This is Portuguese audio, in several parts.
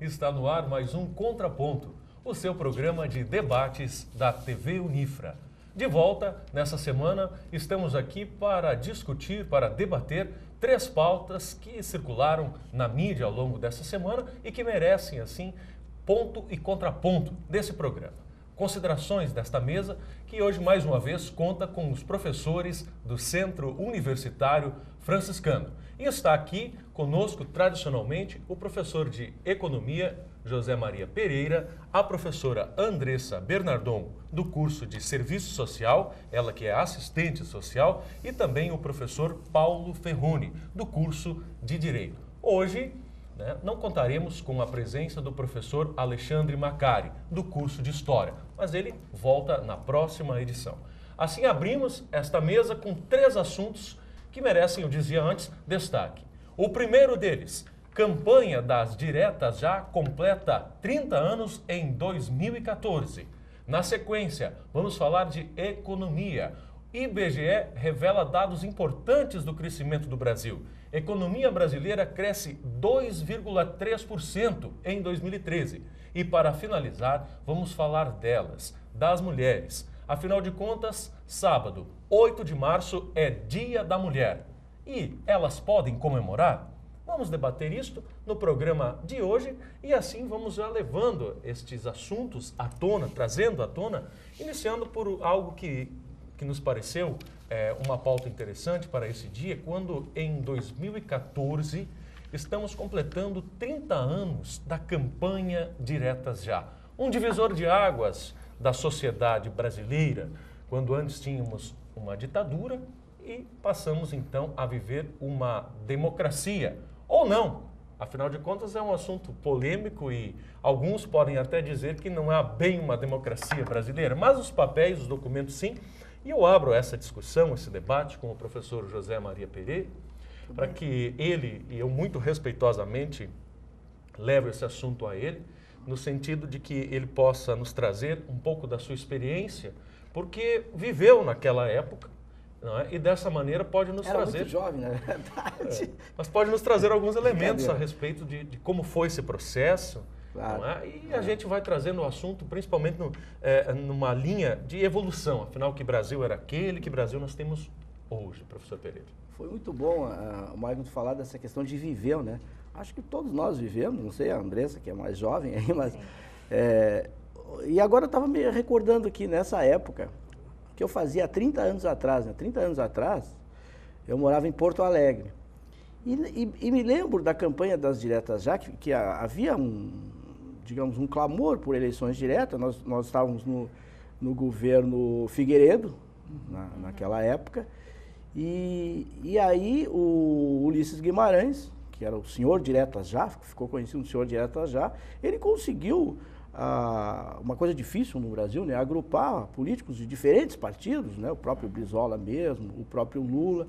está no ar mais um Contraponto, o seu programa de debates da TV Unifra. De volta, nessa semana, estamos aqui para discutir, para debater 3 pautas que circularam na mídia ao longo dessa semana e que merecem, assim, ponto e contraponto desse programa. Considerações desta mesa, que hoje, mais uma vez, conta com os professores do Centro Universitário Franciscano. E está aqui conosco, tradicionalmente, o professor de Economia, José Maria Pereira, a professora Andressa Bernardon, do curso de Serviço Social, ela que é assistente social, e também o professor Paulo Ferroni, do curso de Direito. Hoje, não contaremos com a presença do professor Alexandre Macari, do curso de História, mas ele volta na próxima edição. Assim, abrimos esta mesa com 3 assuntos que merecem, eu dizia antes, destaque. O primeiro deles, campanha das diretas já completa 30 anos em 2014. Na sequência, vamos falar de economia. IBGE revela dados importantes do crescimento do Brasil. Economia brasileira cresce 2,3% em 2013. E para finalizar, vamos falar delas, das mulheres. Afinal de contas, sábado, 8 de março, é Dia da Mulher. E elas podem comemorar? Vamos debater isto no programa de hoje e assim vamos já levando estes assuntos à tona, trazendo à tona, iniciando por algo que nos pareceu uma pauta interessante para esse dia, quando em 2014 estamos completando 30 anos da campanha Diretas Já. Um divisor de águas da sociedade brasileira, quando antes tínhamos uma ditadura e passamos então a viver uma democracia. Ou não, afinal de contas é um assunto polêmico e alguns podem até dizer que não é bem uma democracia brasileira, mas os papéis, os documentos sim. E eu abro essa discussão, esse debate com o professor José Maria Pereira, para que ele, e eu muito respeitosamente levo esse assunto a ele, no sentido de que ele possa nos trazer um pouco da sua experiência, porque viveu naquela época, não é? E dessa maneira pode nos trazer... Era muito jovem, na verdade. Mas pode nos trazer alguns elementos a respeito de como foi esse processo. Claro. Não é? E a gente vai trazendo o assunto, principalmente numa linha de evolução. Afinal, que Brasil era aquele, que Brasil nós temos hoje, professor Pereira? Foi muito bom o Magno falar dessa questão de viver, né? Acho que todos nós vivemos, não sei a Andressa, que é mais jovem aí, mas... e agora eu estava me recordando aqui, nessa época, que eu fazia há 30 anos atrás, né? 30 anos atrás, eu morava em Porto Alegre. E me lembro da campanha das diretas já, que havia digamos, um clamor por eleições diretas. Nós estávamos no governo Figueiredo, naquela época, e aí o Ulisses Guimarães, que era o senhor diretas já, ficou conhecido o senhor diretas já, ele conseguiu uma coisa difícil no Brasil, né, agrupar políticos de diferentes partidos, né, o próprio Brizola mesmo, o próprio Lula.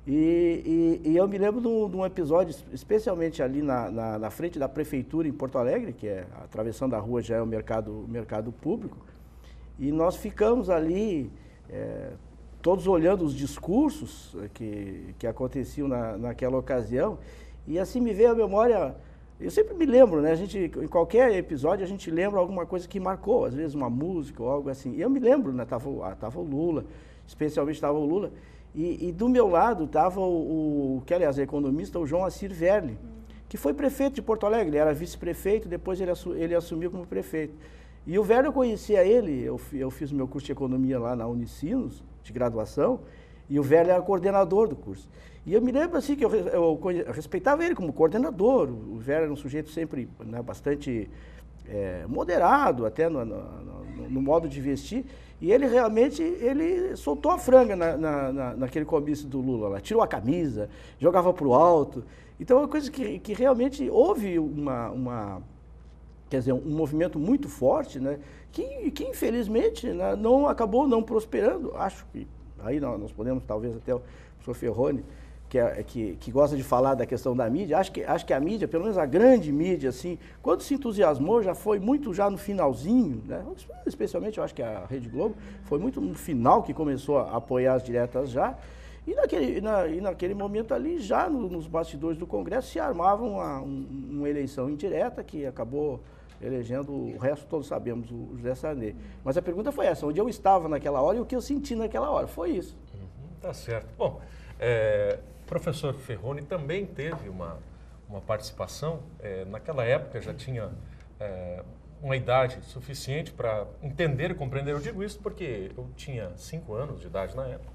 E eu me lembro de um episódio, especialmente ali na frente da prefeitura em Porto Alegre, que é atravessando a rua já é o mercado público, e nós ficamos ali, todos olhando os discursos que aconteciam naquela ocasião, e assim me veio à memória, eu sempre me lembro, né, em qualquer episódio a gente lembra alguma coisa que marcou, às vezes uma música ou algo assim, e eu me lembro, né, tava o Lula, especialmente estava o Lula, e do meu lado estava que aliás é economista, o João Assir Verli, que foi prefeito de Porto Alegre, ele era vice-prefeito, depois ele assumiu como prefeito. E o Verli, eu conhecia ele, eu fiz o meu curso de economia lá na Unicinos, de graduação, e o Verli era coordenador do curso. E eu me lembro assim que eu respeitava ele como coordenador, o Verli era um sujeito sempre, né, bastante moderado, até no modo de vestir, e ele realmente soltou a franga naquele comício do Lula lá, tirou a camisa, jogava para o alto. Então é uma coisa que realmente houve quer dizer, um movimento muito forte, né, que infelizmente, né, acabou não prosperando. Acho que aí nós podemos, talvez até o professor Ferroni, que gosta de falar da questão da mídia, acho que a mídia, pelo menos a grande mídia, assim, quando se entusiasmou, já foi muito já no finalzinho, né? Especialmente eu acho que a Rede Globo foi muito no final que começou a apoiar as diretas já, E naquele momento ali, já nos bastidores do Congresso, se armava uma eleição indireta que acabou elegendo, o resto todos sabemos, o José Sarney. Mas a pergunta foi essa, onde eu estava naquela hora e o que eu senti naquela hora, foi isso. Tá certo. Bom, professor Ferroni também teve uma participação, naquela época já tinha uma idade suficiente para entender e compreender. Eu digo isso porque eu tinha 5 anos de idade na época.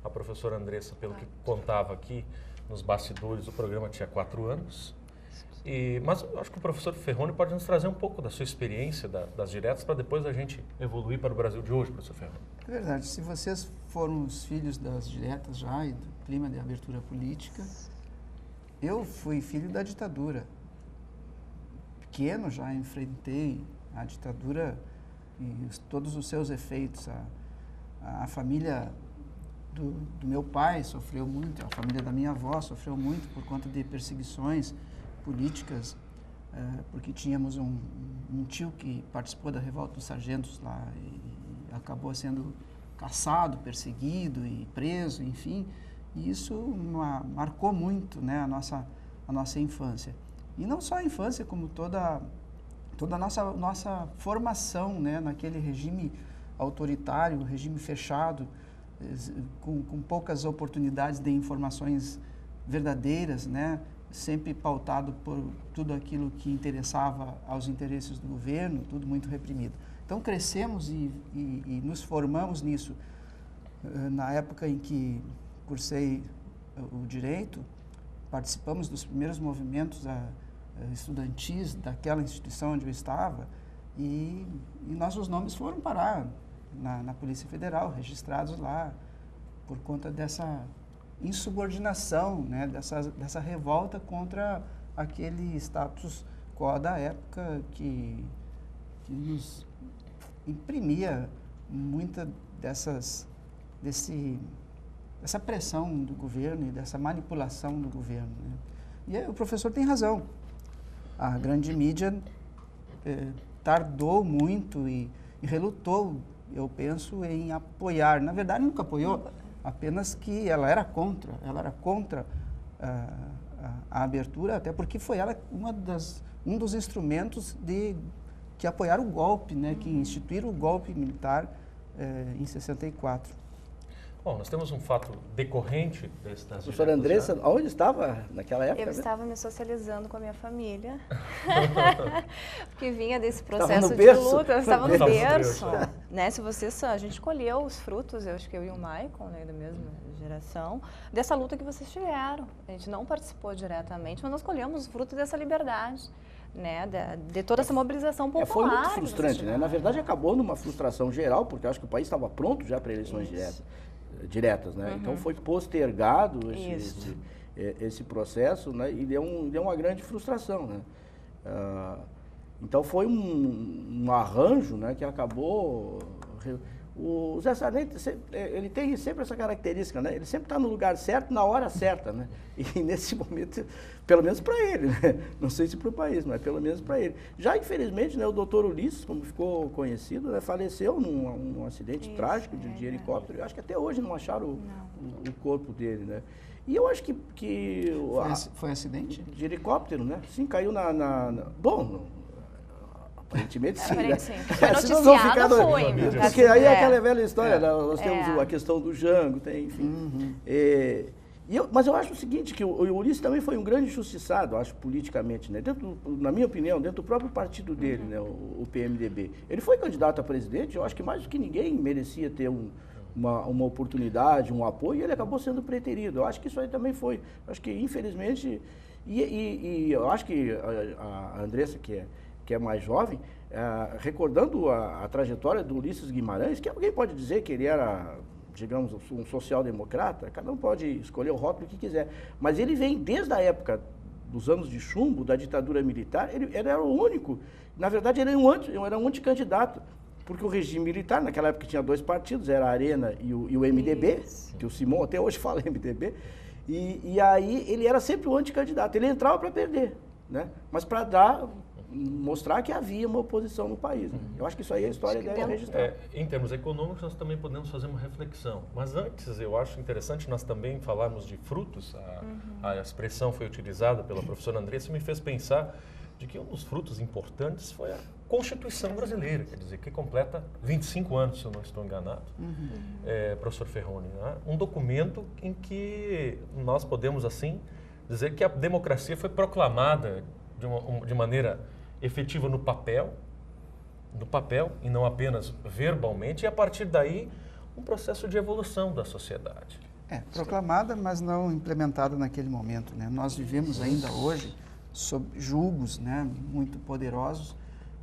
A professora Andressa, pelo que contava aqui nos bastidores, o programa tinha 4 anos. Mas eu acho que o professor Ferroni pode nos trazer um pouco da sua experiência das diretas para depois a gente evoluir para o Brasil de hoje, professor Ferroni. É verdade. Se vocês foram os filhos das diretas já e do clima de abertura política, eu fui filho da ditadura. Pequeno já enfrentei a ditadura e todos os seus efeitos. A família do meu pai sofreu muito, a família da minha avó sofreu muito por conta de perseguições políticas, porque tínhamos um tio que participou da revolta dos sargentos lá e acabou sendo caçado, perseguido e preso, enfim. E isso marcou muito, né, a nossa infância. E não só a infância, como toda a nossa formação, né, naquele regime autoritário, regime fechado, com poucas oportunidades de informações verdadeiras, né, sempre pautado por tudo aquilo que interessava aos interesses do governo, tudo muito reprimido. Então crescemos e nos formamos nisso. Na época em que cursei o direito, participamos dos primeiros movimentos estudantis daquela instituição onde eu estava e nossos nomes foram parar na Polícia Federal, registrados lá, por conta dessa insubordinação, né, dessa revolta contra aquele status quo da época que nos imprimia muita dessa pressão do governo e dessa manipulação do governo, né? E aí, o professor tem razão. A grande mídia tardou muito e relutou, eu penso, em apoiar. Na verdade, nunca apoiou, apenas que ela era contra a abertura, até porque foi ela um dos instrumentos que apoiaram o golpe, né, que instituíram o golpe militar em 64. Bom, nós temos um fato decorrente das Professora Andressa, onde estava naquela época? Eu estava me socializando com a minha família, porque vinha desse processo de luta, eu estava no berço. Né? A gente colheu os frutos, eu acho que eu e o Maicon, né, da mesma geração, dessa luta que vocês tiveram. A gente não participou diretamente, mas nós colhemos os frutos dessa liberdade, né, de toda essa mobilização popular. Foi muito frustrante, né? Na verdade, acabou numa frustração geral, porque eu acho que o país estava pronto já para eleições diretas, né? Uhum. Então foi postergado esse processo, né? E deu uma grande frustração, né? Então foi um arranjo, né, que acabou. O Zé Sarney, ele tem sempre essa característica, né? Ele sempre está no lugar certo, na hora certa, né? E nesse momento, pelo menos para ele, né? Não sei se para o país, mas pelo menos para ele. Já, infelizmente, né, o doutor Ulisses, como ficou conhecido, né, faleceu num acidente trágico de helicóptero. Eu acho que até hoje não acharam o corpo dele, né? E eu acho que foi acidente? De helicóptero, né? Sim, caiu Bom, aparentemente sim, né? Foi noticiado, foi. Porque aí é aquela velha história, nós temos a questão do Jango, enfim. Uhum. Mas eu acho o seguinte, que o Ulisses também foi um grande injustiçado, acho, politicamente, né? Na minha opinião, dentro do próprio partido dele, né? O PMDB. Ele foi candidato a presidente, eu acho que mais do que ninguém merecia ter uma oportunidade, um apoio, e ele acabou sendo preterido. Eu acho que isso aí também foi. Acho que, infelizmente, e eu acho que a Andressa, que é mais jovem, recordando a trajetória do Ulisses Guimarães, que alguém pode dizer que ele era, digamos, um social-democrata, cada um pode escolher o rótulo que quiser, mas ele vem desde a época dos anos de chumbo, da ditadura militar, ele era o único, na verdade ele era um anticandidato, porque o regime militar, naquela época tinha 2 partidos, era a Arena e o MDB, que o Simão até hoje fala MDB, e aí ele era sempre o anticandidato, ele entrava para perder, né? Mas para dar mostrar que havia uma oposição no país. Né? Eu acho que isso aí a história deve registrar. Em termos econômicos, nós também podemos fazer uma reflexão. Mas antes, eu acho interessante nós também falarmos de frutos. A expressão foi utilizada pela professora Andressa, me fez pensar de que um dos frutos importantes foi a Constituição brasileira, quer dizer, que completa 25 anos, se eu não estou enganado, professor Ferroni. Né? Um documento em que nós podemos, assim, dizer que a democracia foi proclamada de maneira efetiva no papel e não apenas verbalmente, e a partir daí um processo de evolução da sociedade. Proclamada, mas não implementada naquele momento. Né? Nós vivemos ainda hoje sob julgos, né, muito poderosos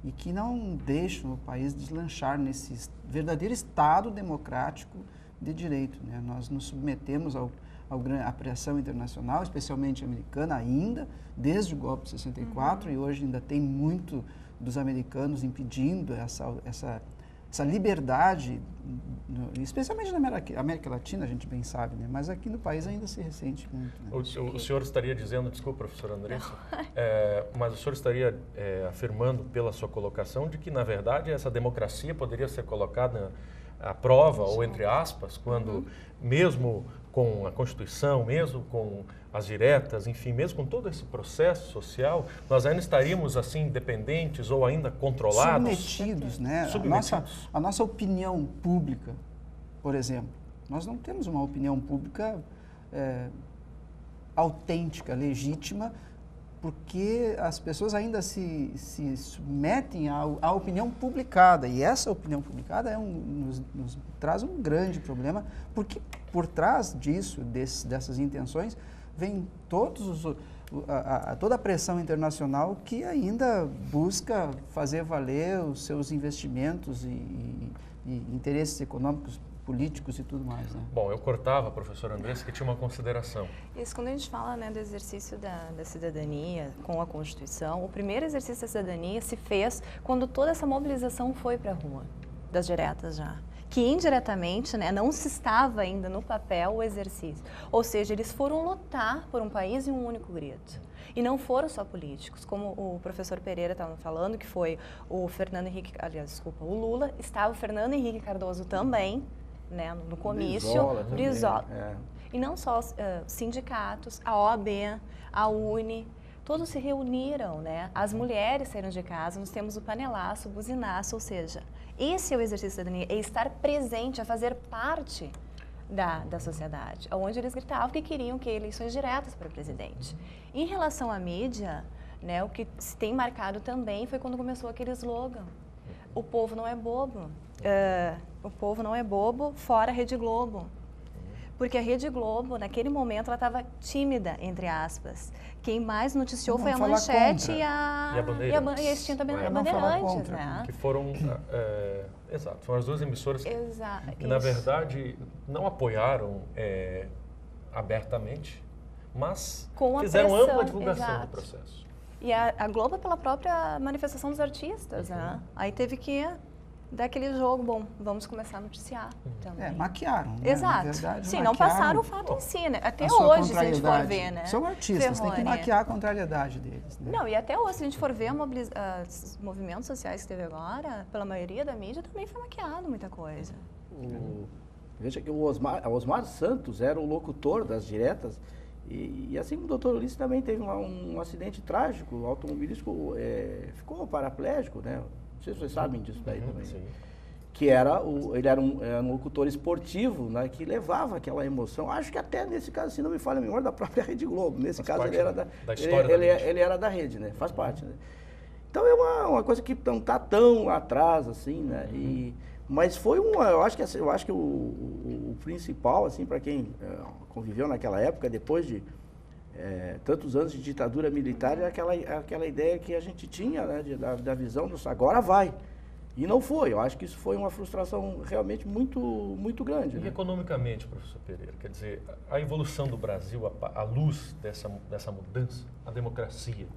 e que não deixam o país deslanchar nesse verdadeiro Estado democrático de direito. Né? Nós nos submetemos à pressão internacional, especialmente americana, ainda, desde o golpe de 64, e hoje ainda tem muito dos americanos impedindo essa liberdade, especialmente na América Latina, a gente bem sabe, né? Mas aqui no país ainda se ressente muito. Né? O senhor estaria dizendo, desculpa, professora Andressa, mas o senhor estaria afirmando pela sua colocação de que, na verdade, essa democracia poderia ser colocada à prova, ou entre aspas, quando mesmo com a Constituição, mesmo com as diretas, enfim, mesmo com todo esse processo social, nós ainda estaríamos assim dependentes ou ainda controlados? Submetidos, né? A nossa opinião pública, por exemplo, nós não temos uma opinião pública autêntica, legítima, porque as pessoas ainda se submetem à opinião publicada, e essa opinião publicada nos traz um grande problema, porque por trás disso, dessas intenções, vem toda a pressão internacional que ainda busca fazer valer os seus investimentos e interesses econômicos, políticos e tudo mais. Né? Bom, eu cortava, professora Andressa, que tinha uma consideração. Isso, quando a gente fala, né, do exercício da cidadania com a Constituição, o primeiro exercício da cidadania se fez quando toda essa mobilização foi para a rua, das diretas já. Que indiretamente, né, não se estava ainda no papel o exercício. Ou seja, eles foram lutar por um país em um único grito. E não foram só políticos, como o professor Pereira estava falando, que foi o o Lula, estava o Fernando Henrique Cardoso também, né, no comício. Brizola. E não só sindicatos, a OAB, a UNE, todos se reuniram, né? As mulheres saíram de casa, nós temos o panelaço, o buzinaço, ou seja, esse é o exercício da cidadania, é estar presente, é fazer parte da sociedade, onde eles gritavam que queriam que eleições diretas para presidente. Em relação à mídia, né, o que se tem marcado também foi quando começou aquele slogan, o povo não é bobo, o povo não é bobo, fora a Rede Globo. Porque a Rede Globo, naquele momento, ela estava tímida, entre aspas. Quem mais noticiou foi a Manchete e a extinta Bandeirantes, né? Que foram, exato, foram as duas emissoras que na verdade, não apoiaram abertamente, mas fizeram ampla divulgação do processo. E a Globo pela própria manifestação dos artistas, né? Aí teve que daquele jogo, bom, vamos começar a noticiar também. Maquiaram, né? Exato. Verdade, sim, não passaram o fato em si, né? Até hoje, se a gente for ver, né? São artistas, tem que maquiar a contrariedade deles. Né? Não, e até hoje, se a gente for ver os movimentos sociais que teve agora, pela maioria da mídia, também foi maquiado muita coisa. Veja que o Osmar Santos era o locutor das diretas, e assim como o doutor Ulisses também teve um acidente trágico, o automobilístico ficou paraplégico, né? Não sei se vocês sabem disso daí também. Sim. Que ele era um locutor esportivo, né, que levava aquela emoção. Acho que até nesse caso, se não me falha a memória, da própria Rede Globo. Nesse caso, ele era ele era da rede, né? Faz parte. Né? Então é uma coisa que não está tão atrás, assim, né? Mas foi eu acho que o principal, assim, para quem conviveu naquela época, depois de tantos anos de ditadura militar, é aquela ideia que a gente tinha, né, da visão do agora vai. E não foi. Eu acho que isso foi uma frustração realmente muito, muito grande. E né? Economicamente, professor Pereira, quer dizer, a evolução do Brasil, à luz dessa mudança, a democracia,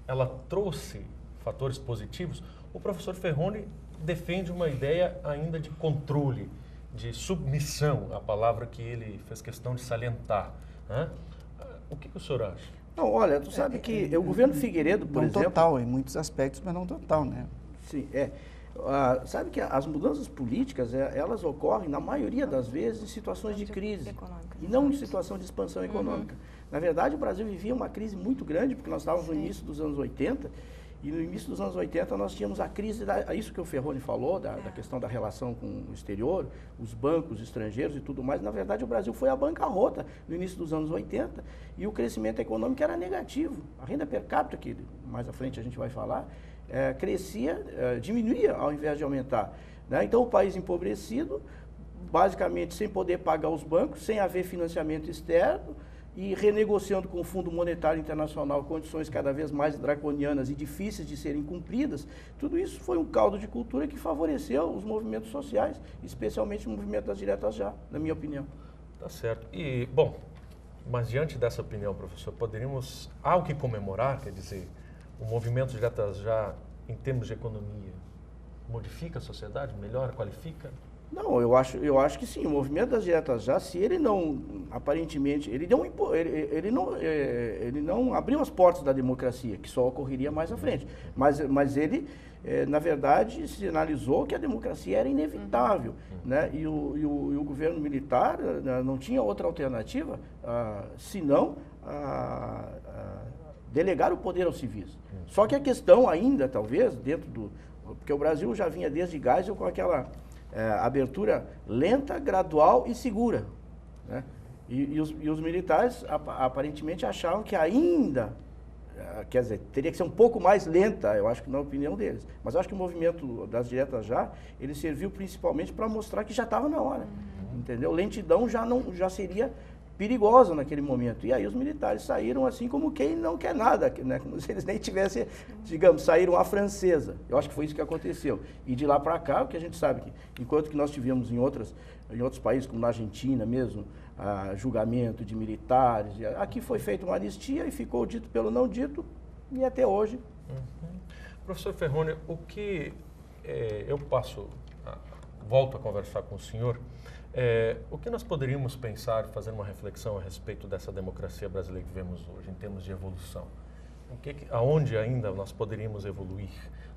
ela trouxe fatores positivos? O professor Ferroni defende uma ideia ainda de controle, de submissão, a palavra que ele fez questão de salientar, né? O que o senhor acha? Não, olha, tu sabe que o governo Figueiredo, por exemplo... total, em muitos aspectos, mas não total, né? Sim, sabe que as mudanças políticas, elas ocorrem, na maioria das vezes, em situações de crise, e não em situação de expansão econômica. Na verdade, o Brasil vivia uma crise muito grande, porque nós estávamos no início dos anos 80, e no início dos anos 80 nós tínhamos a crise, isso que o Ferroni falou, da questão da relação com o exterior, os bancos estrangeiros e tudo mais. Na verdade, o Brasil foi à bancarrota no início dos anos 80 e o crescimento econômico era negativo. A renda per capita, que mais à frente a gente vai falar, crescia, diminuía ao invés de aumentar, né? Então, o país empobrecido, basicamente sem poder pagar os bancos, sem haver financiamento externo, e renegociando com o Fundo Monetário Internacional condições cada vez mais draconianas e difíceis de serem cumpridas, tudo isso foi um caldo de cultura que favoreceu os movimentos sociais, especialmente o movimento das diretas já, na minha opinião. Tá certo. E, bom, mas diante dessa opinião, professor, poderíamos, há o que comemorar, quer dizer, o movimento diretas já, em termos de economia, modifica a sociedade, melhora, qualifica? Não, eu acho que sim. O movimento das diretas já, se ele não, aparentemente, ele não abriu as portas da democracia, que só ocorreria mais à frente. Mas ele, na verdade, sinalizou que a democracia era inevitável, né? E o governo militar não tinha outra alternativa, senão delegar o poder aos civis. Só que a questão ainda, talvez, porque o Brasil já vinha desde Geisel com aquela abertura lenta, gradual e segura, né? E os militares aparentemente achavam que ainda, quer dizer, teria que ser um pouco mais lenta, eu acho que na opinião deles. Mas eu acho que o movimento das diretas já, ele serviu principalmente para mostrar que já estava na hora, entendeu? Lentidão já seria perigosa naquele momento. E aí os militares saíram assim como quem não quer nada, né? Como se eles nem tivessem, digamos, saíram à francesa. Eu acho que foi isso que aconteceu. E de lá para cá, o que a gente sabe que, enquanto que nós tivemos em outros países, como na Argentina mesmo, julgamento de militares, aqui foi feita uma anistia e ficou dito pelo não dito, e até hoje. Professor Ferroni, o que eu volto a conversar com o senhor, o que nós poderíamos pensar, fazer uma reflexão a respeito dessa democracia brasileira que vivemos hoje, em termos de evolução? Aonde ainda nós poderíamos evoluir?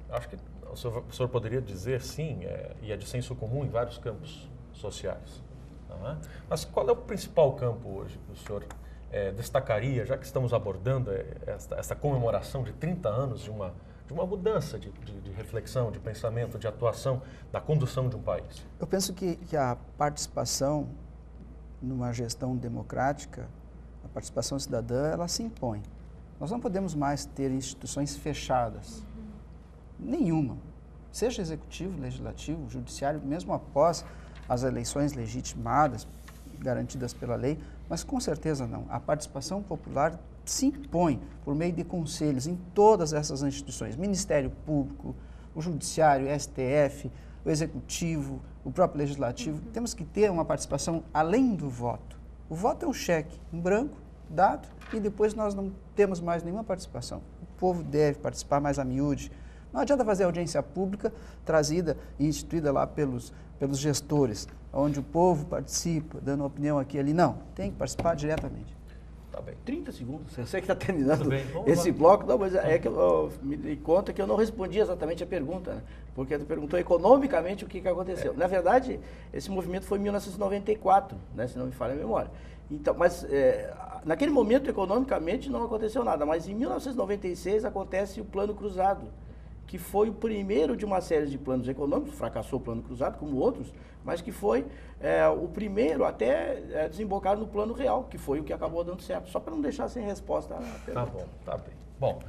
Acho que o senhor poderia dizer, sim, e é de senso comum em vários campos sociais. Tá? Mas qual é o principal campo hoje que o senhor destacaria, já que estamos abordando essa comemoração de 30 anos de uma mudança de reflexão, de pensamento, de atuação, da condução de um país? Eu penso que a participação numa gestão democrática, a participação cidadã, ela se impõe. Nós não podemos mais ter instituições fechadas, nenhuma, seja executivo, legislativo, judiciário, mesmo após as eleições legitimadas, garantidas pela lei, mas com certeza não. A participação popular se impõe por meio de conselhos em todas essas instituições, Ministério Público, o Judiciário, o STF, o Executivo, o próprio Legislativo. Temos que ter uma participação além do voto. O voto é um cheque, um branco, dado, e depois nós não temos mais nenhuma participação. O povo deve participar mais a miúde. Não adianta fazer audiência pública trazida e instituída lá pelos gestores, onde o povo participa, dando opinião aqui e ali. Não, tem que participar diretamente. Tá bem. 30 segundos, eu sei que está terminando esse bloco, não, mas é que eu me dei conta que eu não respondi exatamente a pergunta, né? Porque tu perguntou economicamente o que aconteceu. Na verdade, esse movimento foi em 1994, né, se não me falha a memória. Então, mas naquele momento, economicamente, não aconteceu nada, mas em 1996 acontece o Plano Cruzado, que foi o primeiro de uma série de planos econômicos, fracassou o Plano Cruzado, como outros, mas que foi o primeiro até desembocar no Plano Real, que foi o que acabou dando certo. Só para não deixar sem resposta a pergunta. Tá bom, tá bem. Bom,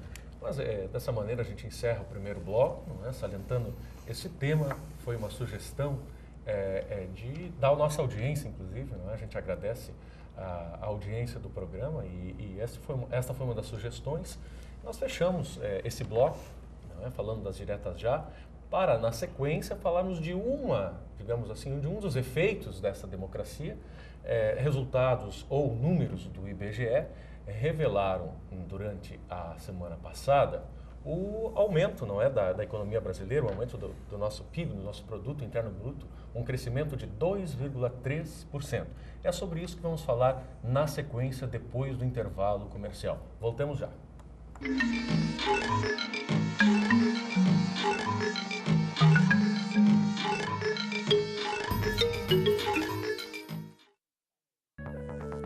mas dessa maneira a gente encerra o primeiro bloco, né, salientando esse tema. Foi uma sugestão da nossa audiência, inclusive, não é? A gente agradece a audiência do programa e essa foi uma das sugestões. Nós fechamos esse bloco, falando das diretas já, para, na sequência, falarmos de digamos assim, de um dos efeitos dessa democracia. Resultados ou números do IBGE revelaram, durante a semana passada, o aumento, não é, da economia brasileira, o aumento do nosso PIB, do nosso Produto Interno Bruto, um crescimento de 2,3%. É sobre isso que vamos falar na sequência, depois do intervalo comercial. Voltamos já.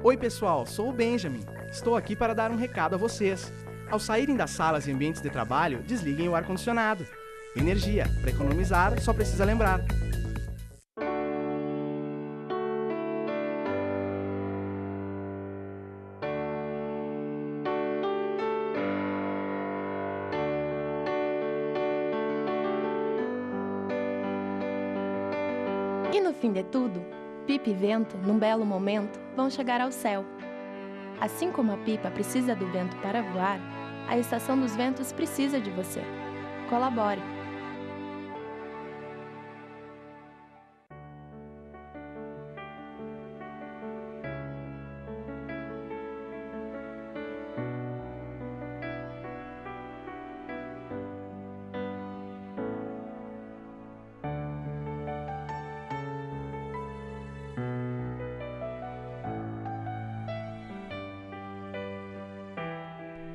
Oi pessoal, sou o Benjamin. Estou aqui para dar um recado a vocês. Ao saírem das salas e ambientes de trabalho, desliguem o ar-condicionado. Energia, para economizar, só precisa lembrar. E no fim de tudo, pipa e vento, num belo momento, vão chegar ao céu. Assim como a pipa precisa do vento para voar, a Estação dos Ventos precisa de você. Colabore!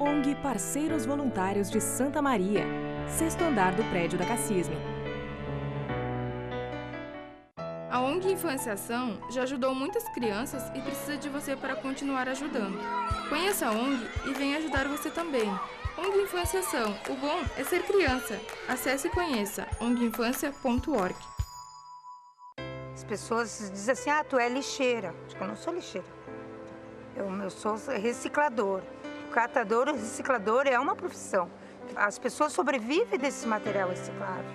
ONG Parceiros Voluntários de Santa Maria, 6º andar do prédio da Cassisme. A ONG Infância-Ação já ajudou muitas crianças e precisa de você para continuar ajudando. Conheça a ONG e venha ajudar você também. ONG Infância-Ação, o bom é ser criança. Acesse e conheça onginfancia.org. As pessoas dizem assim, tu é lixeira. Acho que eu não sou lixeira. Eu sou reciclador. Catador ou reciclador é uma profissão. As pessoas sobrevivem desse material reciclável.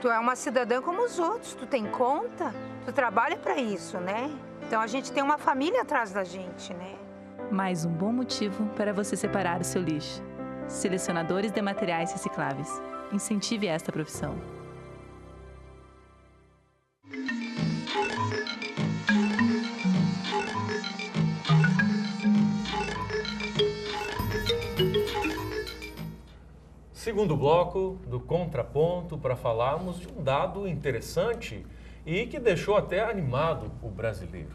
Tu é uma cidadã como os outros, tu tem conta, tu trabalha para isso, né? Então a gente tem uma família atrás da gente, né? Mais um bom motivo para você separar o seu lixo. Selecionadores de materiais recicláveis. Incentive esta profissão. Segundo bloco do Contraponto, para falarmos de um dado interessante e que deixou até animado o brasileiro.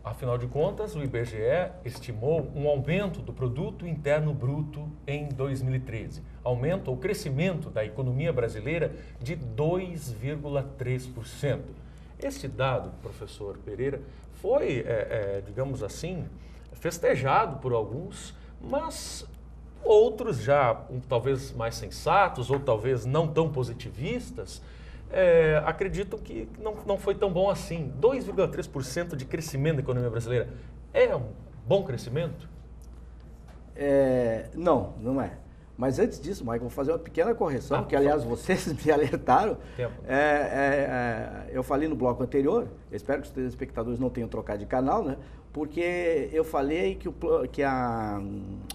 Afinal de contas, o IBGE estimou um aumento do Produto Interno Bruto em 2013. Aumento ou crescimento da economia brasileira de 2,3%. Este dado, professor Pereira, foi, digamos assim, festejado por alguns, mas outros já talvez mais sensatos ou talvez não tão positivistas acreditam que não foi tão bom assim. 2,3% de crescimento da economia brasileira é um bom crescimento? Não é. Mas antes disso, Michael, vou fazer uma pequena correção, que aliás vocês me alertaram. Eu falei no bloco anterior, eu espero que os telespectadores não tenham trocado de canal, né? Porque eu falei que a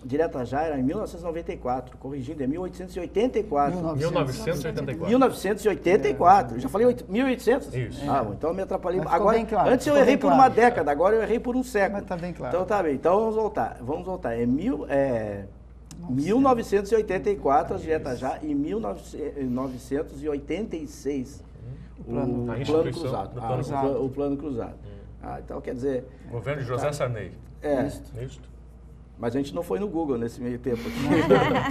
Direta Já era em 1994, corrigindo, é 1884. 1984. 1984. Já falei 1800? Isso. Então eu me atrapalhei. Mas Agora, bem claro, antes eu errei por uma década, agora eu errei por um século. Mas está bem claro. Então tá bem. Então vamos voltar. 1984, a Direta Já, e 1986, o Plano Cruzado. O Plano Cruzado. Então, quer dizer... Governo de José Sarney. Isso. Mas a gente não foi no Google nesse meio tempo aqui.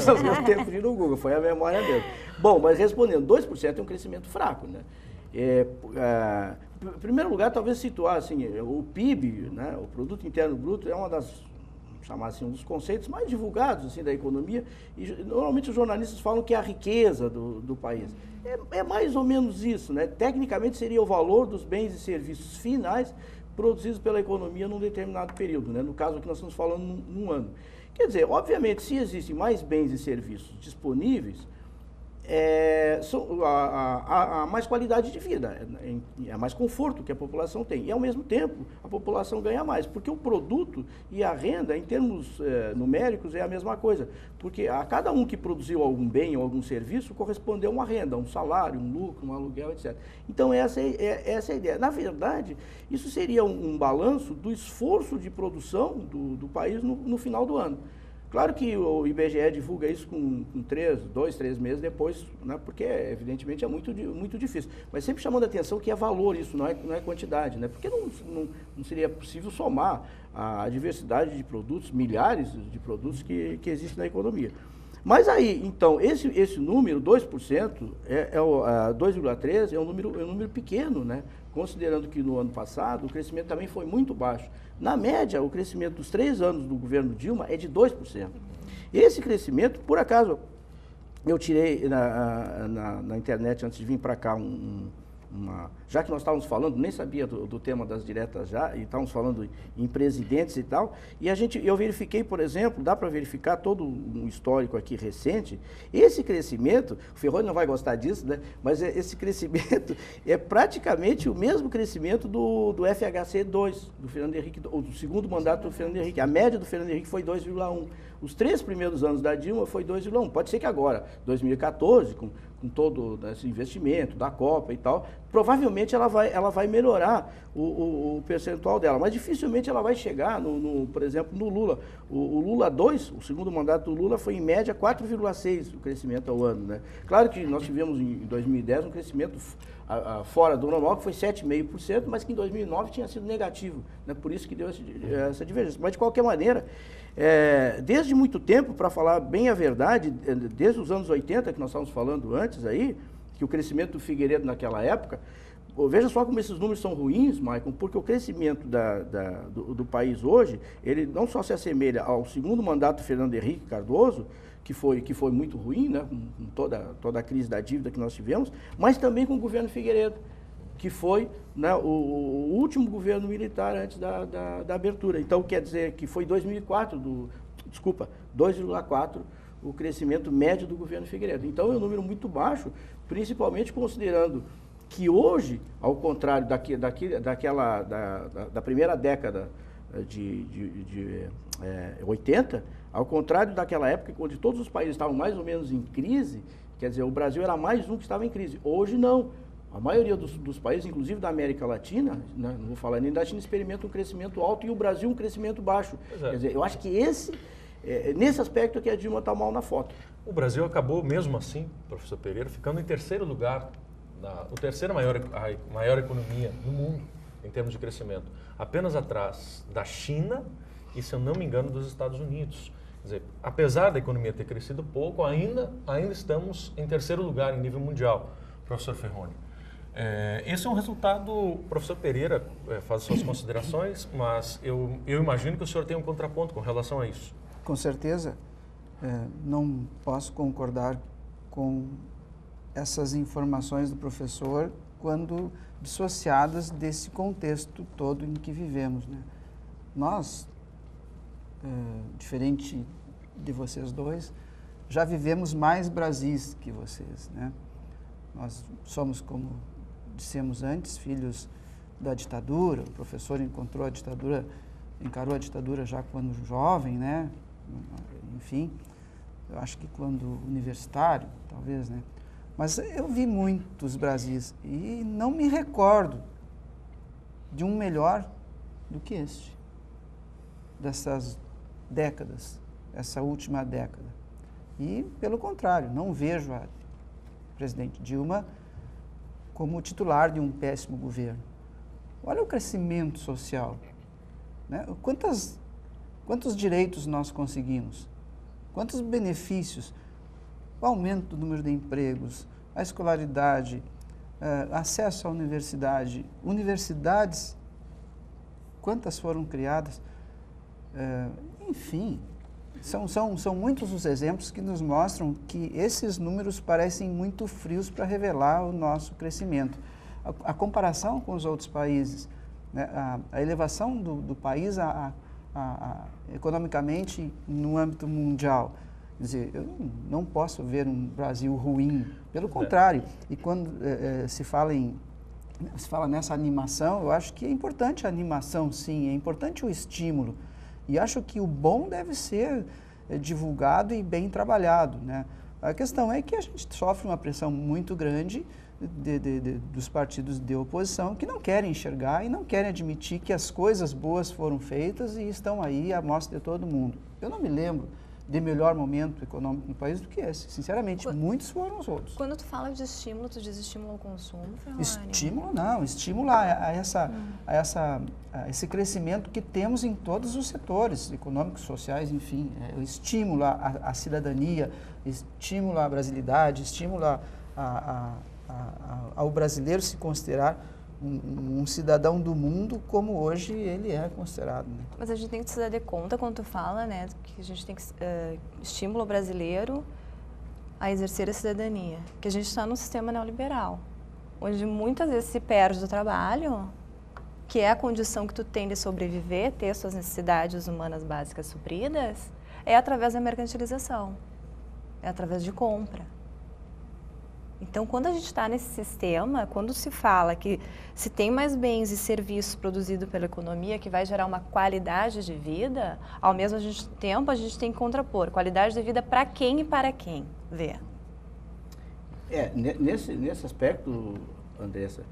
Nós não tempo de ir no Google, foi a memória mesmo. Bom, mas respondendo, 2% é um crescimento fraco, né? Em primeiro lugar, talvez situar assim, o PIB, né, o Produto Interno Bruto, é uma das, chamar assim, um dos conceitos mais divulgados assim, da economia, e normalmente os jornalistas falam que é a riqueza do país. É mais ou menos isso, né? Tecnicamente seria o valor dos bens e serviços finais produzidos pela economia num determinado período, né? No caso aqui nós estamos falando num ano. Quer dizer, obviamente, se existem mais bens e serviços disponíveis, há mais qualidade de vida, é mais conforto que a população tem. E, ao mesmo tempo, a população ganha mais, porque o produto e a renda, em termos numéricos, é a mesma coisa. Porque a cada um que produziu algum bem ou algum serviço, correspondeu a uma renda, um salário, um lucro, um aluguel, etc. Então, essa é a ideia. Na verdade, isso seria um balanço do esforço de produção do país no final do ano. Claro que o IBGE divulga isso com 2, 3 meses depois, né, porque evidentemente é muito difícil. Mas sempre chamando a atenção que é valor isso, não é quantidade, né? Porque não seria possível somar a diversidade de produtos, milhares de produtos que existem na economia. Mas aí, então, esse número, 2%, 2,3%, é um número pequeno, né? Considerando que no ano passado o crescimento também foi muito baixo. Na média, o crescimento dos 3 anos do governo Dilma é de 2%. Esse crescimento, por acaso, eu tirei na internet antes de vir para cá já que nós estávamos falando, nem sabia do tema das diretas já, e estávamos falando em presidentes e tal, e eu verifiquei, por exemplo, dá para verificar todo um histórico aqui recente, esse crescimento, o Ferroni não vai gostar disso, né, mas esse crescimento é praticamente o mesmo crescimento do FHC 2, do Fernando Henrique, ou do segundo mandato do Fernando Henrique. A média do Fernando Henrique foi 2,1. Os 3 primeiros anos da Dilma foi 2,1. Pode ser que agora, 2014, com todo esse investimento da Copa e tal, provavelmente ela vai melhorar o percentual dela, mas dificilmente ela vai chegar, por exemplo, no Lula. O Lula 2, o segundo mandato do Lula, foi em média 4,6% o crescimento ao ano, né? Claro que nós tivemos em 2010 um crescimento fora do normal, que foi 7,5%, mas que em 2009 tinha sido negativo, né? Por isso que deu essa divergência. Mas, de qualquer maneira, desde muito tempo, para falar bem a verdade, desde os anos 80, que nós estávamos falando antes aí, que o crescimento do Figueiredo naquela época, veja só como esses números são ruins, Maicon, porque o crescimento do país hoje, ele não só se assemelha ao segundo mandato do Fernando Henrique Cardoso, que foi muito ruim, né, com toda a crise da dívida que nós tivemos, mas também com o governo Figueiredo, que foi, né, o último governo militar antes da abertura. Então, quer dizer que foi 2,4% o crescimento médio do governo Figueiredo. Então, é um número muito baixo, principalmente considerando que hoje, ao contrário da primeira década de 80, ao contrário daquela época onde todos os países estavam mais ou menos em crise, quer dizer, o Brasil era mais um que estava em crise. Hoje não. A maioria dos países, inclusive da América Latina, né, não vou falar nem da China, experimenta um crescimento alto e o Brasil um crescimento baixo. Quer dizer, eu acho que nesse aspecto que a Dilma está mal na foto. O Brasil acabou, mesmo assim, professor Pereira, ficando em terceiro lugar, o terceiro maior economia no mundo em termos de crescimento, apenas atrás da China e, se eu não me engano, dos Estados Unidos. Quer dizer, apesar da economia ter crescido pouco, ainda estamos em terceiro lugar em nível mundial, professor Ferroni. Esse é um resultado, professor Pereira faz suas considerações, mas eu imagino que o senhor tem um contraponto com relação a isso. Com certeza, não posso concordar com essas informações do professor quando dissociadas desse contexto todo em que vivemos, né? Nós, diferente de vocês dois, já vivemos mais Brasis que vocês, né? Nós somos, como dissemos antes, filhos da ditadura. O professor encarou a ditadura já quando jovem, né? Enfim, eu acho que quando universitário, talvez, né? Mas eu vi muitos Brasis e não me recordo de um melhor do que este, dessas décadas, essa última década. E, pelo contrário, não vejo a presidente Dilma como titular de um péssimo governo. Olha o crescimento social, né? Quantos direitos nós conseguimos? Quantos benefícios? O aumento do número de empregos, a escolaridade, acesso à universidade. Universidades, quantas foram criadas? Enfim, são muitos os exemplos que nos mostram que esses números parecem muito frios para revelar o nosso crescimento. A comparação com os outros países, né, a elevação do país economicamente no âmbito mundial. Quer dizer, eu não posso ver um Brasil ruim, pelo contrário. E quando se fala nessa animação, eu acho que é importante a animação, sim, é importante o estímulo. E acho que o bom deve ser divulgado e bem trabalhado, né? A questão é que a gente sofre uma pressão muito grande dos partidos de oposição que não querem enxergar e não querem admitir que as coisas boas foram feitas e estão aí à mostra de todo mundo. Eu não me lembro de melhor momento econômico no país do que esse. Sinceramente, muitos foram os outros. Quando tu fala de estímulo, tu diz estímulo ao consumo, Ferrari? Estímulo não, estímulo a esse crescimento que temos em todos os setores econômicos, sociais, enfim. Estímulo à cidadania, estímulo à brasilidade, estímulo ao brasileiro se considerar um cidadão do mundo como hoje ele é considerado. Né? Mas a gente tem que se dar de conta quando tu fala, né, que a gente tem que estímulo ao brasileiro a exercer a cidadania, que a gente está num sistema neoliberal, onde muitas vezes se perde o trabalho, que é a condição que tu tem de sobreviver, ter suas necessidades humanas básicas supridas, é através da mercantilização, é através de compra. Então, quando a gente está nesse sistema, quando se fala que se tem mais bens e serviços produzidos pela economia que vai gerar uma qualidade de vida, ao mesmo tempo a gente tem que contrapor qualidade de vida para quem e para quem, vê. Nesse aspecto, Andressa,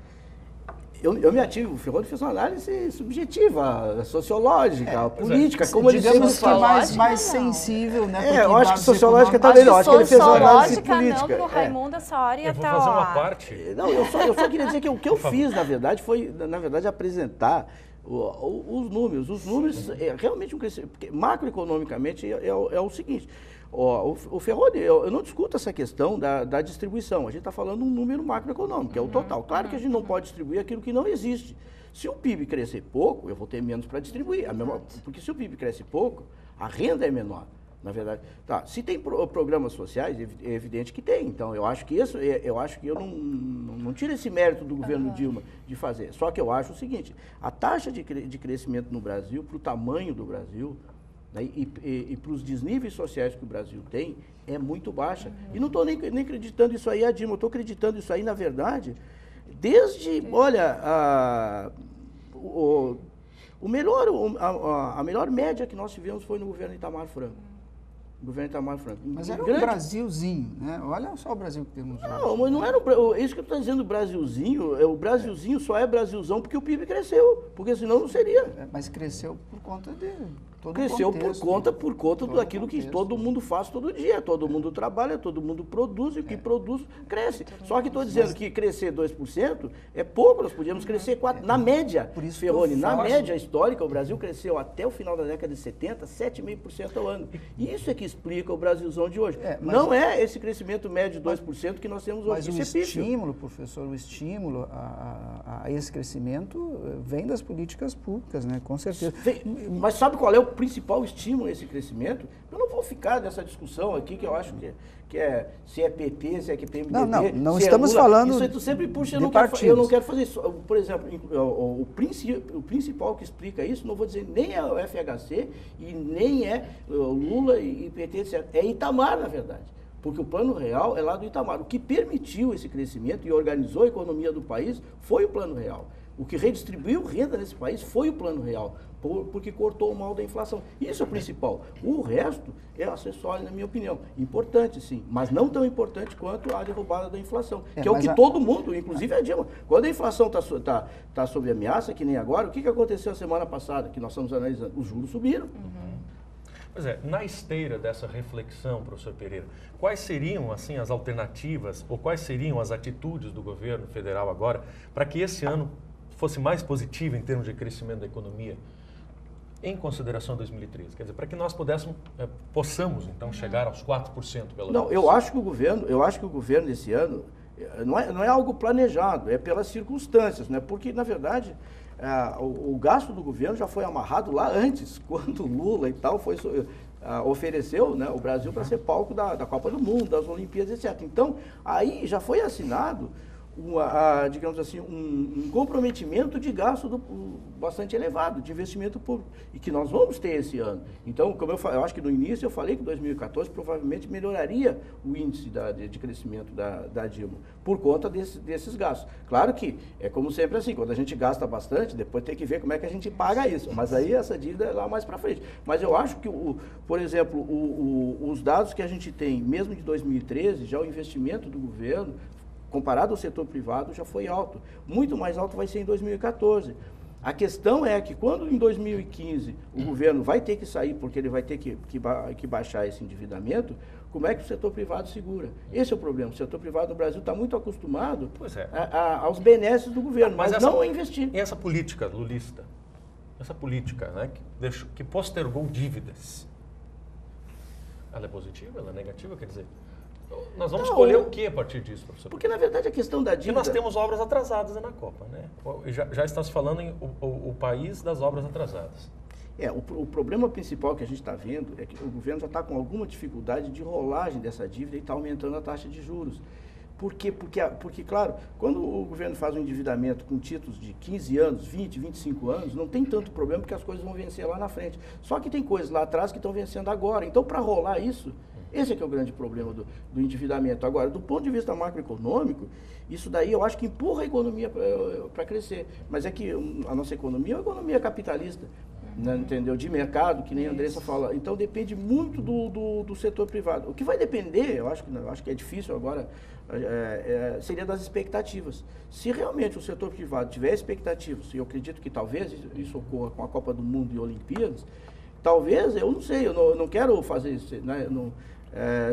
eu me ativo, o Ferroni fez uma análise subjetiva, sociológica, política, como ele sempre fala. Mais sensível, né? Eu acho que sociológica também não, acho que ele fez uma análise política. Não, pro Raimundo, essa hora ia estar, fazer uma parte. Não, eu só queria dizer que o que eu fiz, na verdade, foi, apresentar os números. Os números, realmente, porque macroeconomicamente é o seguinte. O Ferroni, eu não discuto essa questão da distribuição. A gente está falando um número macroeconômico, que é o total. Claro que a gente não pode distribuir aquilo que não existe. Se o PIB crescer pouco, eu vou ter menos para distribuir. Porque se o PIB cresce pouco, a renda é menor, na verdade. Tá, se tem programas sociais, é evidente que tem. Então, eu acho que eu não tiro esse mérito do governo Dilma de fazer. Só que eu acho o seguinte, a taxa de crescimento no Brasil, para o tamanho do Brasil, né, e para os desníveis sociais que o Brasil tem, é muito baixa. E não estou nem acreditando isso aí, Dilma, eu estou acreditando isso aí, na verdade, desde, olha, a melhor média que nós tivemos foi no governo Itamar Franco. Mas era um Brasilzinho, né? Olha só o Brasil que temos hoje. Não, mas não era isso que eu estou dizendo, Brasilzinho. O Brasilzinho só é Brasilzão porque o PIB cresceu, porque senão não seria. Mas cresceu por conta dele. Cresceu por conta daquilo que todo mundo faz todo dia. Todo mundo trabalha, todo mundo produz, e o que produz cresce. Só que estou dizendo que crescer 2% é pouco, nós podíamos crescer 4%. Na média, Ferroni, na média histórica, o Brasil cresceu até o final da década de 70, 7,5% ao ano. E isso é que explica o Brasilzão de hoje. Não é esse crescimento médio de 2% que nós temos hoje. Mas o estímulo, professor, a esse crescimento vem das políticas públicas, né? Com certeza. Mas sabe qual é o principal estímulo a esse crescimento? Eu não vou ficar nessa discussão aqui, que eu acho que se é PT, se é que PMDB. Não estamos falando. Isso aí tu sempre puxa, eu não quero fazer isso. Por exemplo, o principal que explica isso, não vou dizer nem é o FHC e nem é o Lula e PT, etc. É Itamar, na verdade. Porque o Plano Real é lá do Itamar. O que permitiu esse crescimento e organizou a economia do país foi o Plano Real. O que redistribuiu renda nesse país foi o Plano Real, porque cortou o mal da inflação. Isso é o principal. O resto é acessório, na minha opinião. Importante, sim, mas não tão importante quanto a derrubada da inflação, que é o que todo mundo, inclusive a Dilma. Quando a inflação está sob ameaça, que nem agora, o que aconteceu a semana passada, que nós estamos analisando? Os juros subiram. Pois é, na esteira dessa reflexão, professor Pereira, quais seriam, assim, as alternativas ou quais seriam as atitudes do governo federal agora para que esse ano fosse mais positivo em termos de crescimento da economia, em consideração a 2013? Quer dizer, para que nós possamos, então, chegar aos 4% pelo menos. Não, eu acho que o governo desse ano não é algo planejado, é pelas circunstâncias, né? Porque, na verdade, o gasto do governo já foi amarrado lá antes, quando o Lula e tal ofereceu, né, o Brasil para ser palco da Copa do Mundo, das Olimpíadas, etc. Então, aí já foi assinado digamos assim, um comprometimento de gasto bastante elevado, de investimento público, e que nós vamos ter esse ano. Então, como eu acho que no início eu falei que 2014 provavelmente melhoraria o índice de crescimento da Dilma, por conta desses gastos. Claro que é como sempre assim, quando a gente gasta bastante, depois tem que ver como é que a gente paga isso, mas aí essa dívida é lá mais para frente. Mas eu acho que, por exemplo, os dados que a gente tem, mesmo de 2013, já o investimento do governo, comparado ao setor privado, já foi alto. Muito mais alto vai ser em 2014. A questão é que quando em 2015 o governo vai ter que sair, porque ele vai ter que baixar esse endividamento, como é que o setor privado segura? Esse é o problema. O setor privado no Brasil está muito acostumado aos benesses do governo, mas não a investir. E essa política lulista, essa política, né, que postergou dívidas, ela é positiva, ela é negativa? Quer dizer, nós vamos escolher o que a partir disso, professor? Porque, na verdade, a questão da dívida... Porque nós temos obras atrasadas na Copa, né? Já está se falando em o país das obras atrasadas. O problema principal que a gente está vendo é que o governo já está com alguma dificuldade de rolagem dessa dívida e está aumentando a taxa de juros. Por quê? Porque, claro, quando o governo faz um endividamento com títulos de 15 anos, 20, 25 anos, não tem tanto problema porque as coisas vão vencer lá na frente. Só que tem coisas lá atrás que estão vencendo agora. Então, para rolar isso, esse é que é o grande problema do endividamento. Agora, do ponto de vista macroeconômico, isso daí eu acho que empurra a economia para crescer. Mas é que a nossa economia é uma economia capitalista, né, entendeu? De mercado, que nem a Andressa fala. Então, depende muito do setor privado. O que vai depender, eu acho que é difícil agora, seria das expectativas. Se realmente o setor privado tiver expectativas, e eu acredito que talvez isso ocorra com a Copa do Mundo e Olimpíadas, talvez, eu não sei, eu não quero fazer isso, né,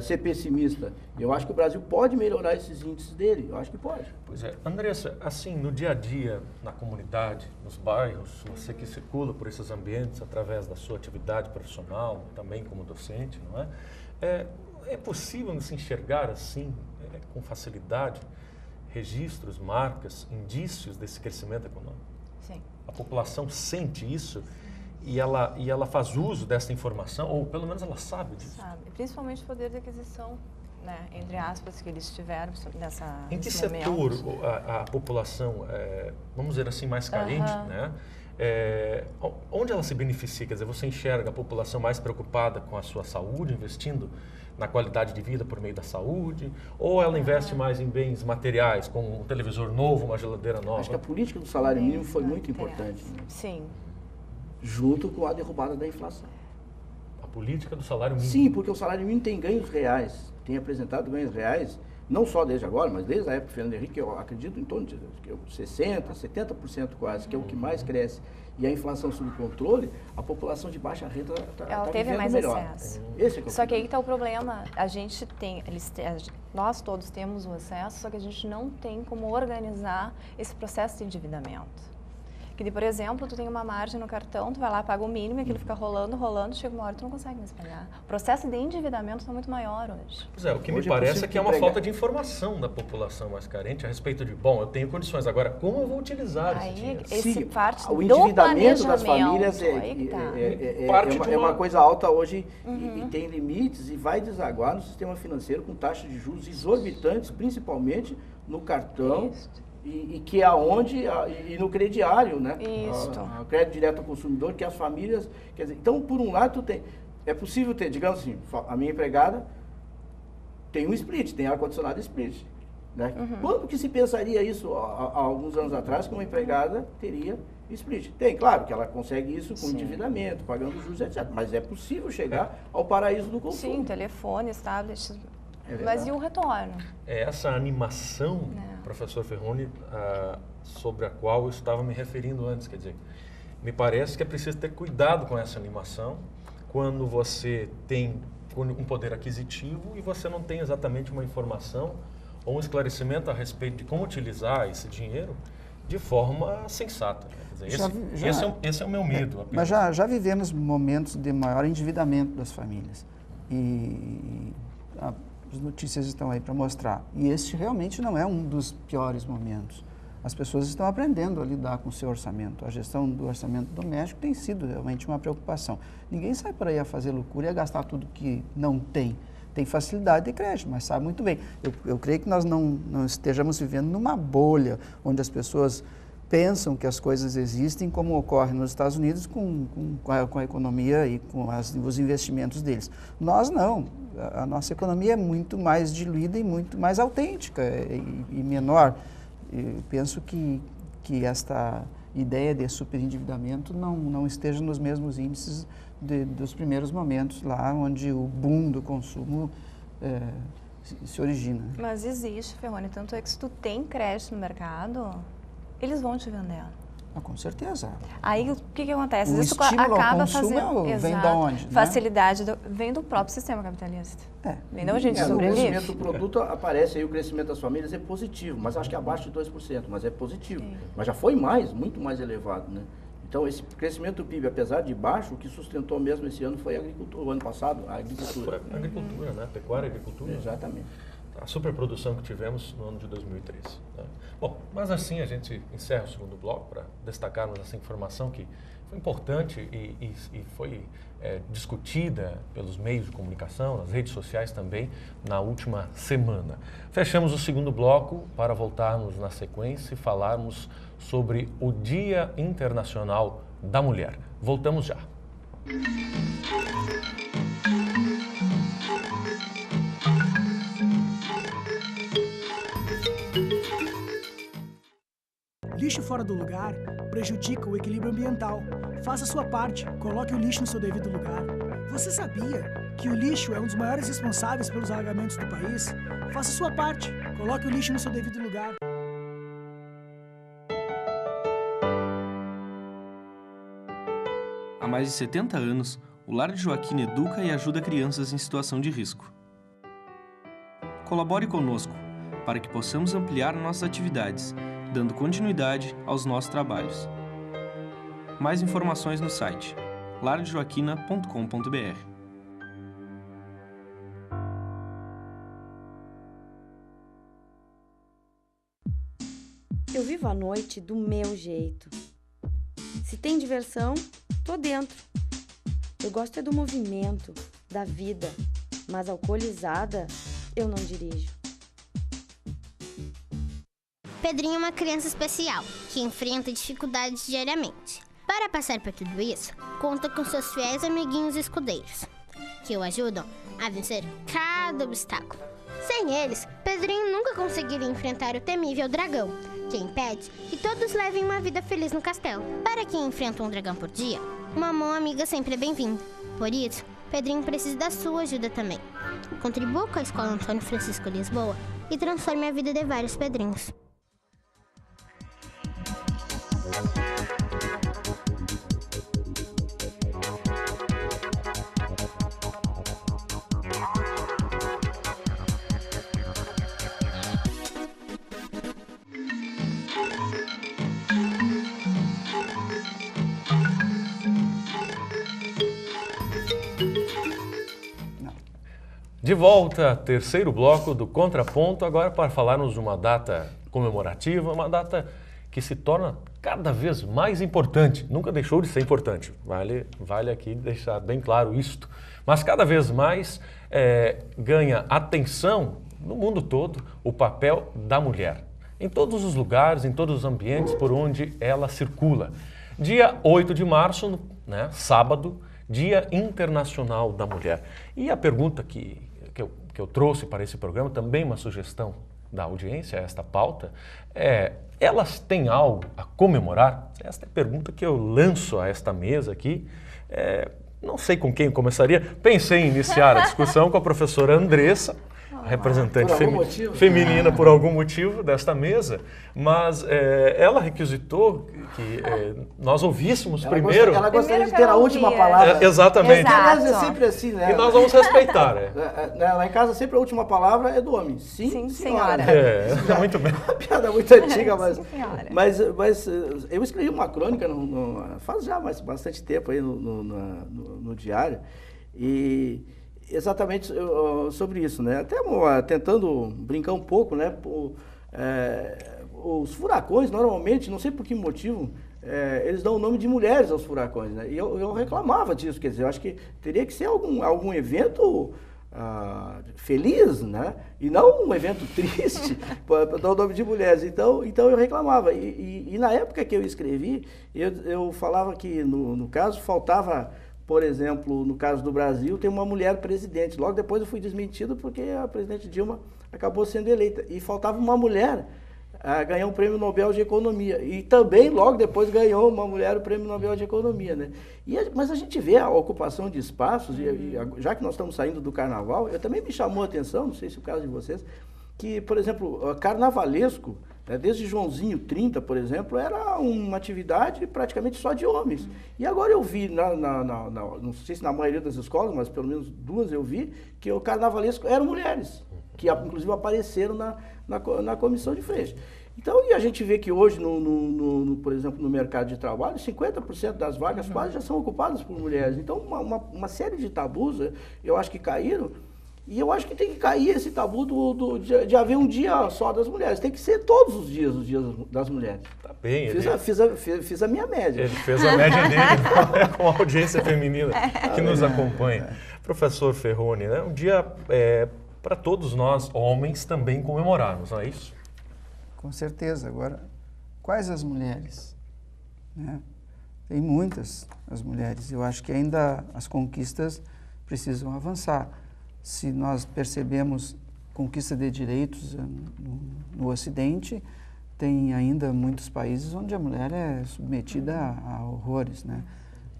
ser pessimista. Eu acho que o Brasil pode melhorar esses índices dele, eu acho que pode. Pois é. Andressa, assim, no dia a dia, na comunidade, nos bairros, você que circula por esses ambientes através da sua atividade profissional, também como docente, não é? É possível se enxergar assim, com facilidade, registros, marcas, indícios desse crescimento econômico? Sim. A população sente isso? E ela faz uso dessa informação, ou pelo menos ela sabe disso? Sabe, principalmente o poder de aquisição, né, entre aspas, que eles tiveram nesse Em que momento. setor a população, vamos dizer assim, mais carente, né? Onde ela se beneficia? Quer dizer, você enxerga a população mais preocupada com a sua saúde, investindo na qualidade de vida por meio da saúde, ou ela investe mais em bens materiais, como um televisor novo, uma geladeira nova? Acho que a política do salário mínimo foi muito importante. Né? Sim. Junto com a derrubada da inflação. A política do salário mínimo? Sim, porque o salário mínimo tem ganhos reais, tem apresentado ganhos reais, não só desde agora, mas desde a época do Fernando Henrique, eu acredito em torno de 60%, 70% quase, que é o que mais cresce. E a inflação sob controle, a população de baixa renda está teve mais melhor. acesso. Esse é que é o só que aí está o problema, nós todos temos o acesso, só que a gente não tem como organizar esse processo de endividamento. Que, por exemplo, tu tem uma margem no cartão, tu vai lá, paga o mínimo, aquilo fica rolando, chega uma hora tu não consegue mais pagar. O processo de endividamento está muito maior hoje. Pois é, o que me parece é que é uma falta de informação da população mais carente a respeito de, bom, eu tenho condições, agora como eu vou utilizar esse dinheiro? Sim, parte o endividamento das famílias é uma coisa alta hoje e tem limites e vai desaguar no sistema financeiro com taxas de juros exorbitantes, principalmente no cartão. E que é aonde, e no crediário, né? Isso. A crédito direto ao consumidor, que as famílias, quer dizer, então por um lado é possível ter, digamos assim, a minha empregada tem um split, tem ar-condicionado split, né? Quando que se pensaria isso há alguns anos atrás, que uma empregada teria split? Tem, claro, que ela consegue isso com endividamento, pagando juros, etc. Mas é possível chegar ao paraíso do consumo. Sim, telefones, tablets. Mas e o retorno? É essa animação, professor Ferroni, sobre a qual eu estava me referindo antes. Quer dizer, me parece que é preciso ter cuidado com essa animação quando você tem um poder aquisitivo e você não tem exatamente uma informação ou um esclarecimento a respeito de como utilizar esse dinheiro de forma sensata. Quer dizer, esse é o meu medo. Mas já vivemos momentos de maior endividamento das famílias. E as notícias estão aí para mostrar. E este realmente não é um dos piores momentos. As pessoas estão aprendendo a lidar com o seu orçamento. A gestão do orçamento doméstico tem sido realmente uma preocupação. Ninguém sai por aí a fazer loucura e a gastar tudo que não tem. Tem facilidade de crédito, mas sabe muito bem. Eu creio que nós não estejamos vivendo numa bolha onde as pessoas pensam que as coisas existem como ocorre nos Estados Unidos com a economia e com os investimentos deles. Nós não. A nossa economia é muito mais diluída e muito mais autêntica e menor. Eu penso que esta ideia de superendividamento não esteja nos mesmos índices dos primeiros momentos, lá onde o boom do consumo se origina. Mas existe, Ferroni, tanto é que se tu tem crédito no mercado, eles vão te vender. Com certeza. Aí o que acontece? O Isso estímulo acaba ao consumo fazendo. vem da onde? Facilidade vem do próprio sistema capitalista. Vem da onde a gente sobrevive. O crescimento do produto aparece aí, o crescimento das famílias é positivo, mas acho que abaixo de 2%, mas é positivo. Sim. Mas já foi muito mais elevado, né? Então, esse crescimento do PIB, apesar de baixo, o que sustentou mesmo esse ano foi a agricultura, o ano passado, a agricultura. Foi a agricultura, né? Pecuária e agricultura. Exatamente. A superprodução que tivemos no ano de 2003. Né? Bom, mas assim a gente encerra o segundo bloco para destacarmos essa informação que foi importante e foi discutida pelos meios de comunicação, nas redes sociais também, na última semana. Fechamos o segundo bloco para voltarmos na sequência e falarmos sobre o Dia Internacional da Mulher. Voltamos já. Lixo fora do lugar prejudica o equilíbrio ambiental. Faça sua parte, coloque o lixo no seu devido lugar. Você sabia que o lixo é um dos maiores responsáveis pelos alagamentos do país? Faça sua parte, coloque o lixo no seu devido lugar. Há mais de 70 anos, o Lar de Joaquina educa e ajuda crianças em situação de risco. Colabore conosco para que possamos ampliar nossas atividades, dando continuidade aos nossos trabalhos. Mais informações no site lardejoaquina.com.br. Eu vivo a noite do meu jeito. Se tem diversão, tô dentro. Eu gosto é do movimento, da vida, mas alcoolizada, eu não dirijo. Pedrinho é uma criança especial, que enfrenta dificuldades diariamente. Para passar por tudo isso, conta com seus fiéis amiguinhos escudeiros, que o ajudam a vencer cada obstáculo. Sem eles, Pedrinho nunca conseguiria enfrentar o temível dragão, que impede que todos levem uma vida feliz no castelo. Para quem enfrenta um dragão por dia, uma mão amiga sempre é bem-vinda. Por isso, Pedrinho precisa da sua ajuda também. Contribua com a Escola Antônio Francisco Lisboa e transforme a vida de vários Pedrinhos. De volta, terceiro bloco do Contraponto, agora para falarmos de uma data comemorativa, uma data que se torna cada vez mais importante. Nunca deixou de ser importante, vale aqui deixar bem claro isto. Mas cada vez mais ganha atenção no mundo todo o papel da mulher. Em todos os lugares, em todos os ambientes por onde ela circula. Dia 8 de março, né, sábado, Dia Internacional da Mulher. E a pergunta que eu trouxe para esse programa, também uma sugestão da audiência, esta pauta, elas têm algo a comemorar? Esta é a pergunta que eu lanço a esta mesa aqui. Não sei com quem eu começaria. Pensei em iniciar a discussão com a professora Andressa, representante feminina por algum motivo desta mesa, mas ela requisitou que nós ouvíssemos primeiro. Ela gostaria de ter a última palavra. Exatamente. Exato. É sempre assim, né? E nós vamos respeitar. Lá em casa sempre a última palavra é do homem. Sim, senhora. Muito bem. Uma piada muito antiga, mas eu escrevi uma crônica faz já bastante tempo aí no diário e exatamente sobre isso, né? Até tentando brincar um pouco, né? Os furacões, normalmente, não sei por que motivo, eles dão o nome de mulheres aos furacões, né? E eu reclamava disso, quer dizer, eu acho que teria que ser algum evento feliz, né? E não um evento triste para dar o nome de mulheres. Então eu reclamava. E na época que eu escrevi, eu falava que, no caso, faltava... Por exemplo, no caso do Brasil, tem uma mulher presidente. Logo depois eu fui desmentido porque a presidente Dilma acabou sendo eleita. E faltava uma mulher ganhar um prêmio Nobel de Economia. E também, logo depois, ganhou uma mulher o prêmio Nobel de Economia, né? Mas a gente vê a ocupação de espaços, e já que nós estamos saindo do carnaval, eu também me chamou a atenção, não sei se é o caso de vocês, que, por exemplo, carnavalesco, Desde Joãozinho 30, por exemplo, era uma atividade praticamente só de homens. E agora eu vi, não sei se na maioria das escolas, mas pelo menos 2 eu vi, que o carnavalesco eram mulheres, que inclusive apareceram na comissão de frente. Então, e a gente vê que hoje, por exemplo, no mercado de trabalho, 50% das vagas quase já são ocupadas por mulheres. Então, uma série de tabus, eu acho que caíram. E eu acho que tem que cair esse tabu de haver um dia só das mulheres. Tem que ser todos os dias das mulheres. Tá bem. Fiz a minha média. Ele fez a média dele com a audiência feminina que nos acompanha. Professor Ferroni, né? Um dia para todos nós, homens, também comemorarmos, não é isso? Com certeza. Agora, quais as mulheres? Né? Tem muitas as mulheres. Eu acho que ainda as conquistas precisam avançar. Se nós percebemos conquista de direitos no Ocidente, tem ainda muitos países onde a mulher é submetida a horrores, né?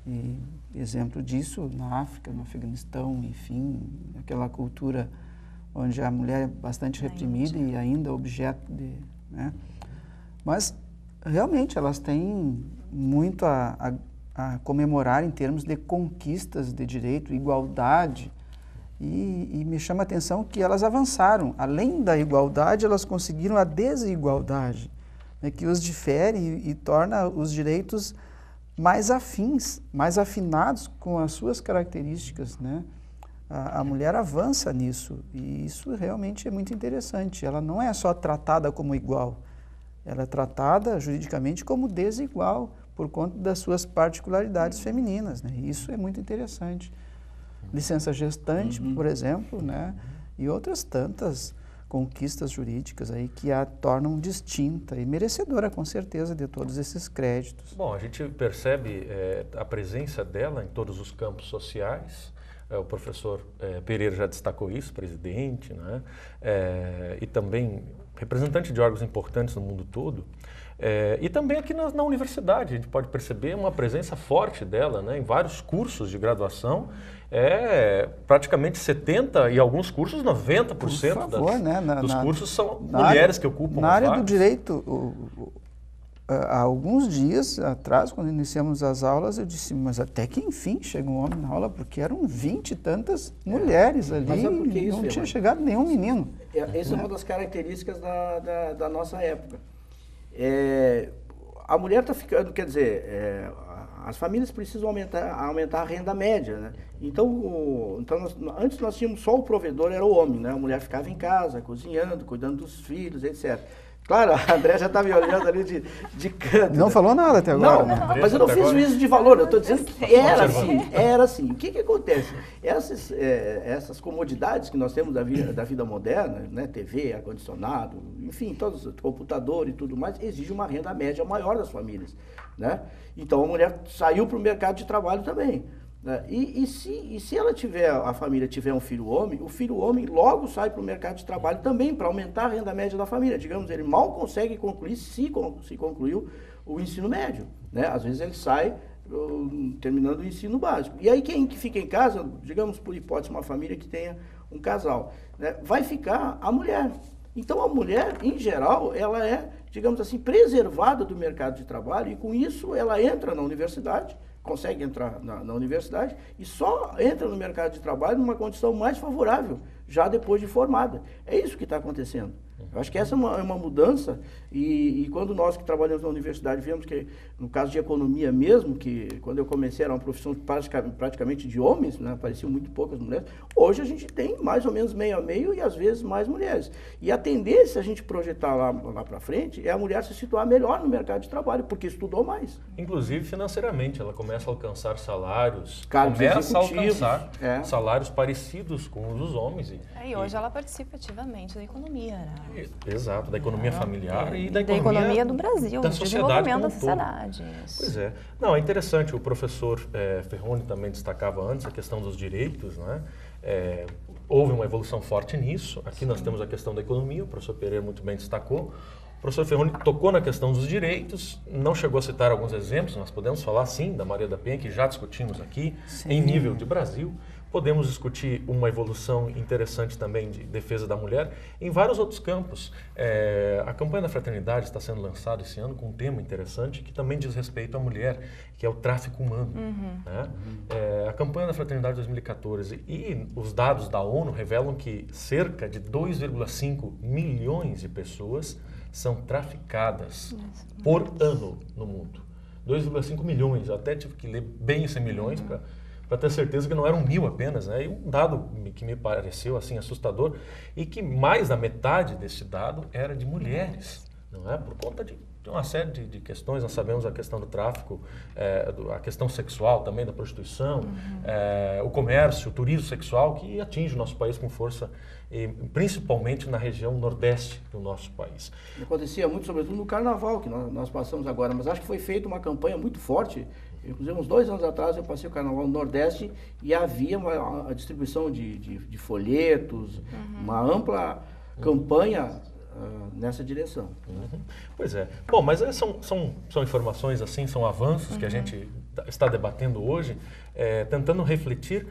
E exemplo disso na África, no Afeganistão, enfim, aquela cultura onde a mulher é bastante reprimida e ainda objeto de... Né? Mas, realmente, elas têm muito a comemorar em termos de conquistas de direito, igualdade. E me chama a atenção que elas avançaram. Além da igualdade, elas conseguiram a desigualdade, né, que os difere e torna os direitos mais afins, mais afinados com as suas características, né? A mulher avança nisso e isso realmente é muito interessante. Ela não é só tratada como igual, ela é tratada juridicamente como desigual por conta das suas particularidades femininas, né? E isso é muito interessante. Licença gestante, por exemplo, né? E outras tantas conquistas jurídicas aí que a tornam distinta e merecedora, com certeza, de todos esses créditos. Bom, a gente percebe a presença dela em todos os campos sociais. O professor Pereira já destacou isso, presidente, né? E também representante de órgãos importantes no mundo todo. E também aqui na universidade, a gente pode perceber uma presença forte dela, né? Em vários cursos de graduação. Praticamente 70% e alguns cursos 90% Por favor, dos cursos são mulheres que ocupam. Na área do direito, há alguns dias atrás, quando iniciamos as aulas, eu disse, mas até que enfim chega um homem na aula, porque eram 20 e tantas mulheres ali, mas por que isso, não tinha chegado nenhum menino. Essa é uma das características da nossa época. A mulher está ficando, quer dizer, as famílias precisam aumentar a renda média, né? Então antes nós tínhamos só o provedor, era o homem, né? A mulher ficava em casa, cozinhando, cuidando dos filhos, etc. Claro, a André já está me olhando ali de canto. Não falou nada até agora. Não, mas eu não fiz juízo de valor, eu estou dizendo que era assim. O que acontece? Essas comodidades que nós temos da vida moderna, né? TV, ar-condicionado, enfim, todos, computador e tudo mais, exige uma renda média maior das famílias, né? Então a mulher saiu para o mercado de trabalho também. Né? E se a família tiver um filho homem, o filho homem logo sai para o mercado de trabalho também para aumentar a renda média da família. Digamos, ele mal consegue concluir, se concluiu o ensino médio. Né? Às vezes ele sai terminando o ensino básico. E aí quem que fica em casa, digamos por hipótese uma família que tenha um casal, né? Vai ficar a mulher. Então a mulher, em geral, ela é, digamos assim, preservada do mercado de trabalho e com isso ela entra na universidade, consegue entrar na universidade e só entra no mercado de trabalho numa condição mais favorável, já depois de formada. É isso que está acontecendo. Eu acho que essa é uma mudança e quando nós que trabalhamos na universidade vemos que, no caso de economia mesmo, que quando eu comecei era uma profissão praticamente de homens, né, apareciam muito poucas mulheres, hoje a gente tem mais ou menos meio a meio e às vezes mais mulheres. E a tendência a gente projetar lá para frente é a mulher se situar melhor no mercado de trabalho, porque estudou mais. Inclusive financeiramente, ela começa a alcançar salários, salários parecidos com os dos homens. E hoje ela participa ativamente da economia, né? Exato, da economia familiar e da economia do Brasil, da sociedade, desenvolvimento da sociedade. Pois é. Não, é interessante, o professor Ferroni também destacava antes a questão dos direitos, né? Houve uma evolução forte nisso. Aqui nós temos a questão da economia, o professor Pereira muito bem destacou. O professor Ferroni tocou na questão dos direitos, não chegou a citar alguns exemplos, nós podemos falar sim da Maria da Penha, que já discutimos aqui, em nível de Brasil. podemos discutir uma evolução interessante também de defesa da mulher em vários outros campos. A campanha da fraternidade está sendo lançada esse ano com um tema interessante que também diz respeito à mulher, que é o tráfico humano. Né? A campanha da fraternidade de 2014 e os dados da ONU revelam que cerca de 2,5 milhões de pessoas são traficadas por ano no mundo. 2,5 milhões, eu até tive que ler bem esse milhões para ter certeza que não eram 1.000 apenas, né? E um dado que me pareceu assim assustador e que mais da metade desse dado era de mulheres, não é? Por conta de uma série de questões. Nós sabemos a questão do tráfico, a questão sexual também, da prostituição, o comércio, o turismo sexual que atinge o nosso país com força, e principalmente na região nordeste do nosso país. Acontecia muito, sobretudo no carnaval que nós passamos agora, mas acho que foi feita uma campanha muito forte. Inclusive, uns 2 anos atrás, eu passei o carnaval no Nordeste e havia uma distribuição de folhetos, uma ampla campanha nessa direção. Pois é. Bom, mas são informações assim, são avanços que a gente está debatendo hoje, tentando refletir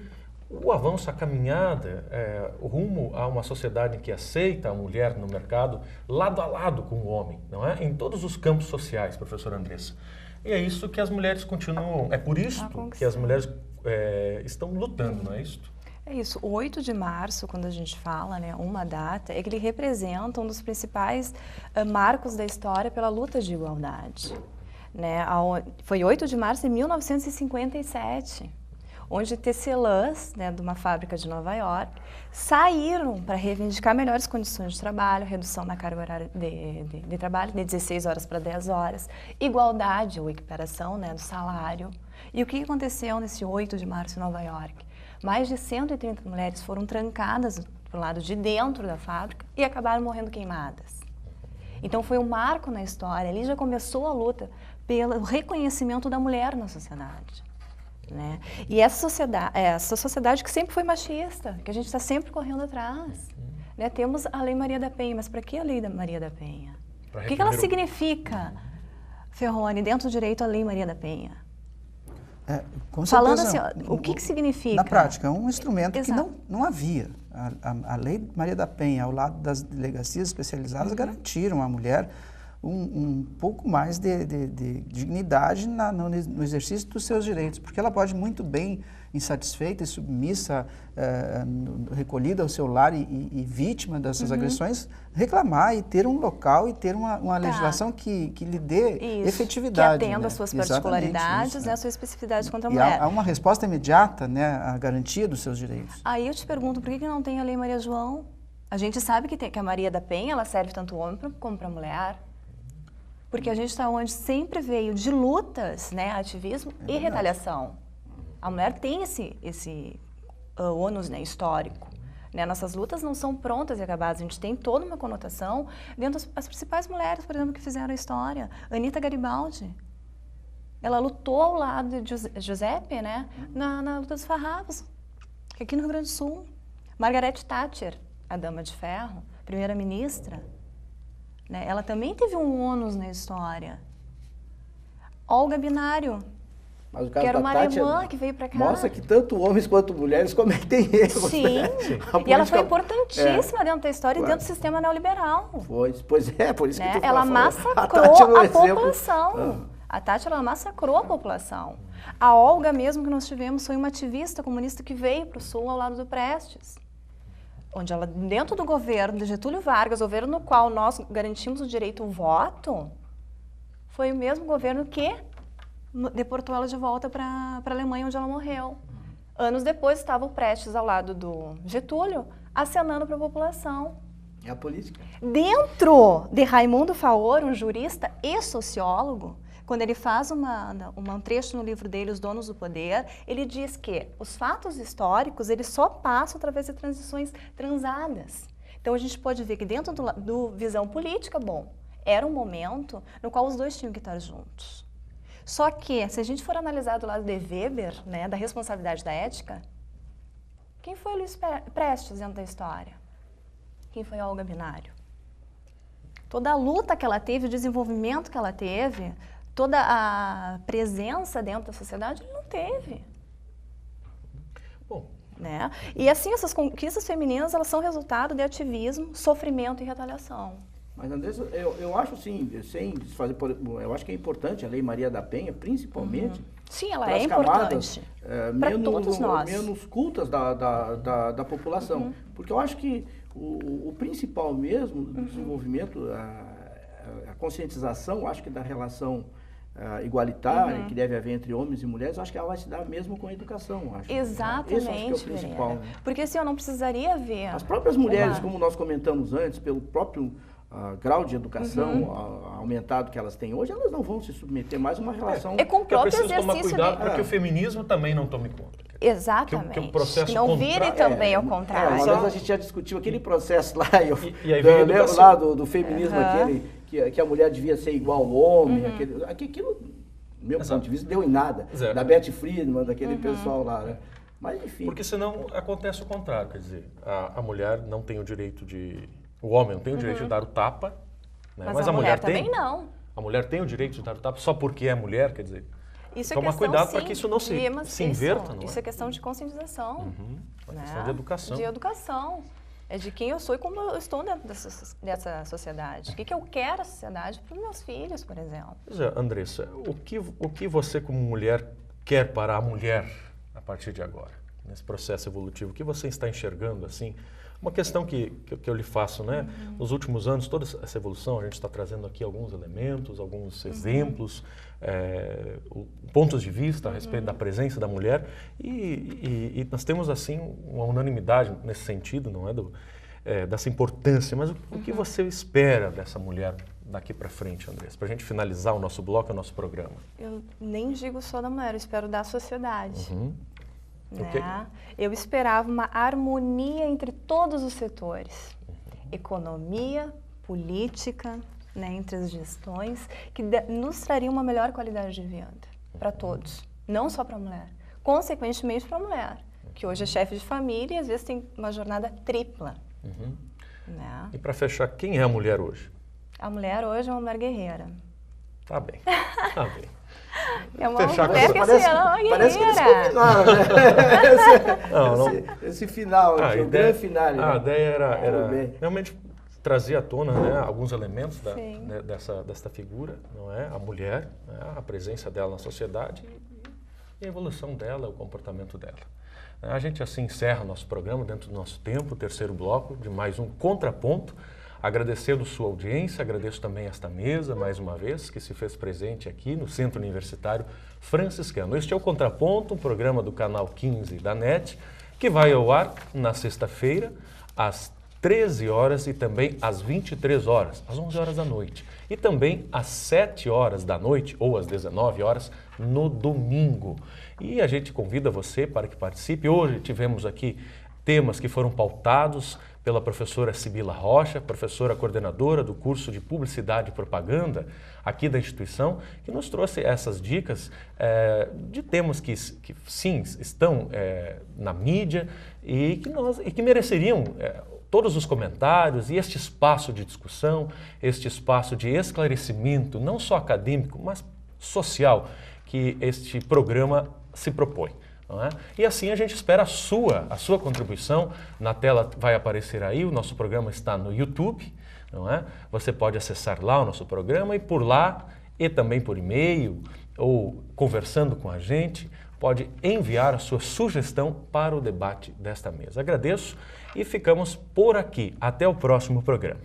o avanço, a caminhada, o rumo a uma sociedade que aceita a mulher no mercado lado a lado com o homem, não é? Em todos os campos sociais, professora Andressa. E é isso que as mulheres continuam, é por isso que as mulheres estão lutando, não é isso? É isso. O 8 de março, quando a gente fala, né, uma data, é que ele representa um dos principais marcos da história pela luta de igualdade. Né? Foi 8 de março de 1957, onde tecelãs, né, de uma fábrica de Nova York, saíram para reivindicar melhores condições de trabalho, redução na carga horária de trabalho, de 16 horas para 10 horas, igualdade ou equiparação, né, do salário. E o que aconteceu nesse 8 de março em Nova York? Mais de 130 mulheres foram trancadas para o lado de dentro da fábrica e acabaram morrendo queimadas. Então foi um marco na história, ali já começou a luta pelo reconhecimento da mulher na sociedade. Né? E essa sociedade que sempre foi machista, que a gente está sempre correndo atrás. Né? Temos a Lei Maria da Penha, mas para que a Lei da Maria da Penha? O que ela significa, Ferroni, dentro do direito à Lei Maria da Penha? Com Falando certeza, assim, o que significa? Na prática, é um instrumento que não havia. A Lei Maria da Penha, ao lado das delegacias especializadas, garantiram à mulher um pouco mais de dignidade no exercício dos seus direitos, porque ela pode muito bem, insatisfeita e submissa, recolhida ao seu lar e vítima dessas agressões, reclamar e ter um local e ter uma legislação que lhe dê efetividade. Que atenda às suas particularidades, né, a sua especificidade contra a e mulher. Há uma resposta imediata, né, à garantia dos seus direitos. Aí eu te pergunto, por que não tem a Lei Maria João? A gente sabe que a Maria da Penha, ela serve tanto ao homem como para a mulher. Porque a gente está onde sempre veio de lutas, né, ativismo e retaliação. A mulher tem esse ônus, né, histórico. Né? Nossas lutas não são prontas e acabadas, a gente tem toda uma conotação dentro das principais mulheres, por exemplo, que fizeram a história. Anita Garibaldi, ela lutou ao lado de Giuseppe, né, na luta dos Farrapos, aqui no Rio Grande do Sul. Margaret Thatcher, a Dama de Ferro, primeira-ministra, né? Ela também teve um ônus na história. Olga Binário, mas o que era uma alemã que veio para cá. Mostra que tanto homens quanto mulheres cometem erros. Sim, né? E ela foi importantíssima dentro da história e dentro do sistema neoliberal. Pois é, por isso né? que tu ela massacrou a população. A Thatcher, ela massacrou a população. A Olga mesmo que nós tivemos foi uma ativista comunista que veio para o Sul ao lado do Prestes. Onde ela, dentro do governo de Getúlio Vargas, governo no qual nós garantimos o direito ao voto, foi o mesmo governo que deportou ela de volta para a Alemanha, onde ela morreu. Anos depois, estava o Prestes ao lado do Getúlio, acenando para a população. É a política. Dentro de Raimundo Faoro, um jurista e sociólogo, quando ele faz um trecho no livro dele, Os Donos do Poder, ele diz que os fatos históricos, eles só passam através de transições transadas. Então, a gente pode ver que dentro do visão política, bom, era um momento no qual os dois tinham que estar juntos. Só que, se a gente for analisar do lado de Weber, né, da responsabilidade da ética, quem foi Luiz Prestes dentro da história? Quem foi Olga Binário? Toda a luta que ela teve, o desenvolvimento que ela teve, toda a presença dentro da sociedade, ele não teve. Bom, Né? E assim, essas conquistas femininas, elas são resultado de ativismo, sofrimento e retaliação. Mas, Andressa, eu acho assim, sem desfazer, eu acho que é importante a Lei Maria da Penha, principalmente. Sim, ela é importante para todos nós. Menos cultas da população. Porque eu acho que o principal mesmo do desenvolvimento, a conscientização, acho que da relação igualitária que deve haver entre homens e mulheres, eu acho que ela vai se dar mesmo com a educação. Acho. Exatamente, esse acho que é o principal. Né? Porque assim, eu não precisaria ver... As próprias mulheres, como nós comentamos antes, pelo próprio grau de educação aumentado que elas têm hoje, elas não vão se submeter mais a uma relação... É com o próprio exercício tomar cuidado para que o feminismo também não tome conta. Exatamente. Que o processo não vire também ao contrário. Uma vez a gente já discutiu aquele processo lá, e aí vem lá do feminismo, aquele que a mulher devia ser igual ao homem, aquilo, do meu ponto de vista, deu em nada. Da Betty Friedman, daquele pessoal lá, né? Mas enfim. Porque senão acontece o contrário, quer dizer, a mulher não tem o direito de... O homem não tem o direito de dar o tapa, né? Mas a mulher tem. Também não. A mulher tem o direito de dar o tapa só porque é mulher, quer dizer. Isso toma cuidado para que isso não se inverta, não é? Isso é questão de conscientização. É questão de educação. De educação. É de quem eu sou e como eu estou dentro dessa sociedade. O que eu quero na sociedade para os meus filhos, por exemplo. Pois é, Andressa, o que você como mulher quer para a mulher a partir de agora? Nesse processo evolutivo, o que você está enxergando assim? Uma questão que eu lhe faço, né? Nos últimos anos, toda essa evolução, a gente está trazendo aqui alguns elementos, alguns exemplos, pontos de vista a respeito da presença da mulher e nós temos, assim, uma unanimidade nesse sentido, não é? Dessa importância. Mas o que você espera dessa mulher daqui para frente, Andressa? Para a gente finalizar o nosso bloco, o nosso programa. Eu nem digo só da mulher, eu espero da sociedade. Né? Eu esperava uma harmonia entre todos os setores, economia, política, né, entre as gestões, que nos traria uma melhor qualidade de vida para todos, não só para a mulher, consequentemente para a mulher, que hoje é chefe de família e às vezes tem uma jornada tripla. Né? E para fechar, quem é a mulher hoje? A mulher hoje é uma mulher guerreira. Tá bem, tá bem. Parece que eles combinaram, né? Esse final, o grande final. A ideia era realmente trazer à tona, né, alguns elementos desta figura, não é? A mulher, né, a presença dela na sociedade e a evolução dela, o comportamento dela. A gente assim encerra o nosso programa dentro do nosso tempo, o terceiro bloco de mais um Contraponto. Agradecendo sua audiência, agradeço também esta mesa, mais uma vez, que se fez presente aqui no Centro Universitário Franciscano. Este é o Contraponto, um programa do canal 15 da NET, que vai ao ar na sexta-feira, às 13 horas e também às 23 horas, às 11 horas da noite. E também às 7 horas da noite, ou às 19 horas, no domingo. E a gente convida você para que participe. Hoje tivemos aqui temas que foram pautados pela professora Sibila Rocha, professora coordenadora do curso de Publicidade e Propaganda aqui da instituição, que nos trouxe essas dicas de temas que sim, estão na mídia e que mereceriam todos os comentários e este espaço de discussão, este espaço de esclarecimento, não só acadêmico, mas social, que este programa se propõe. Não é? E assim a gente espera a sua contribuição. Na tela vai aparecer aí, o nosso programa está no YouTube, não é? Você pode acessar lá o nosso programa e por lá, e também por e-mail, ou conversando com a gente, pode enviar a sua sugestão para o debate desta mesa. Agradeço e ficamos por aqui. Até o próximo programa.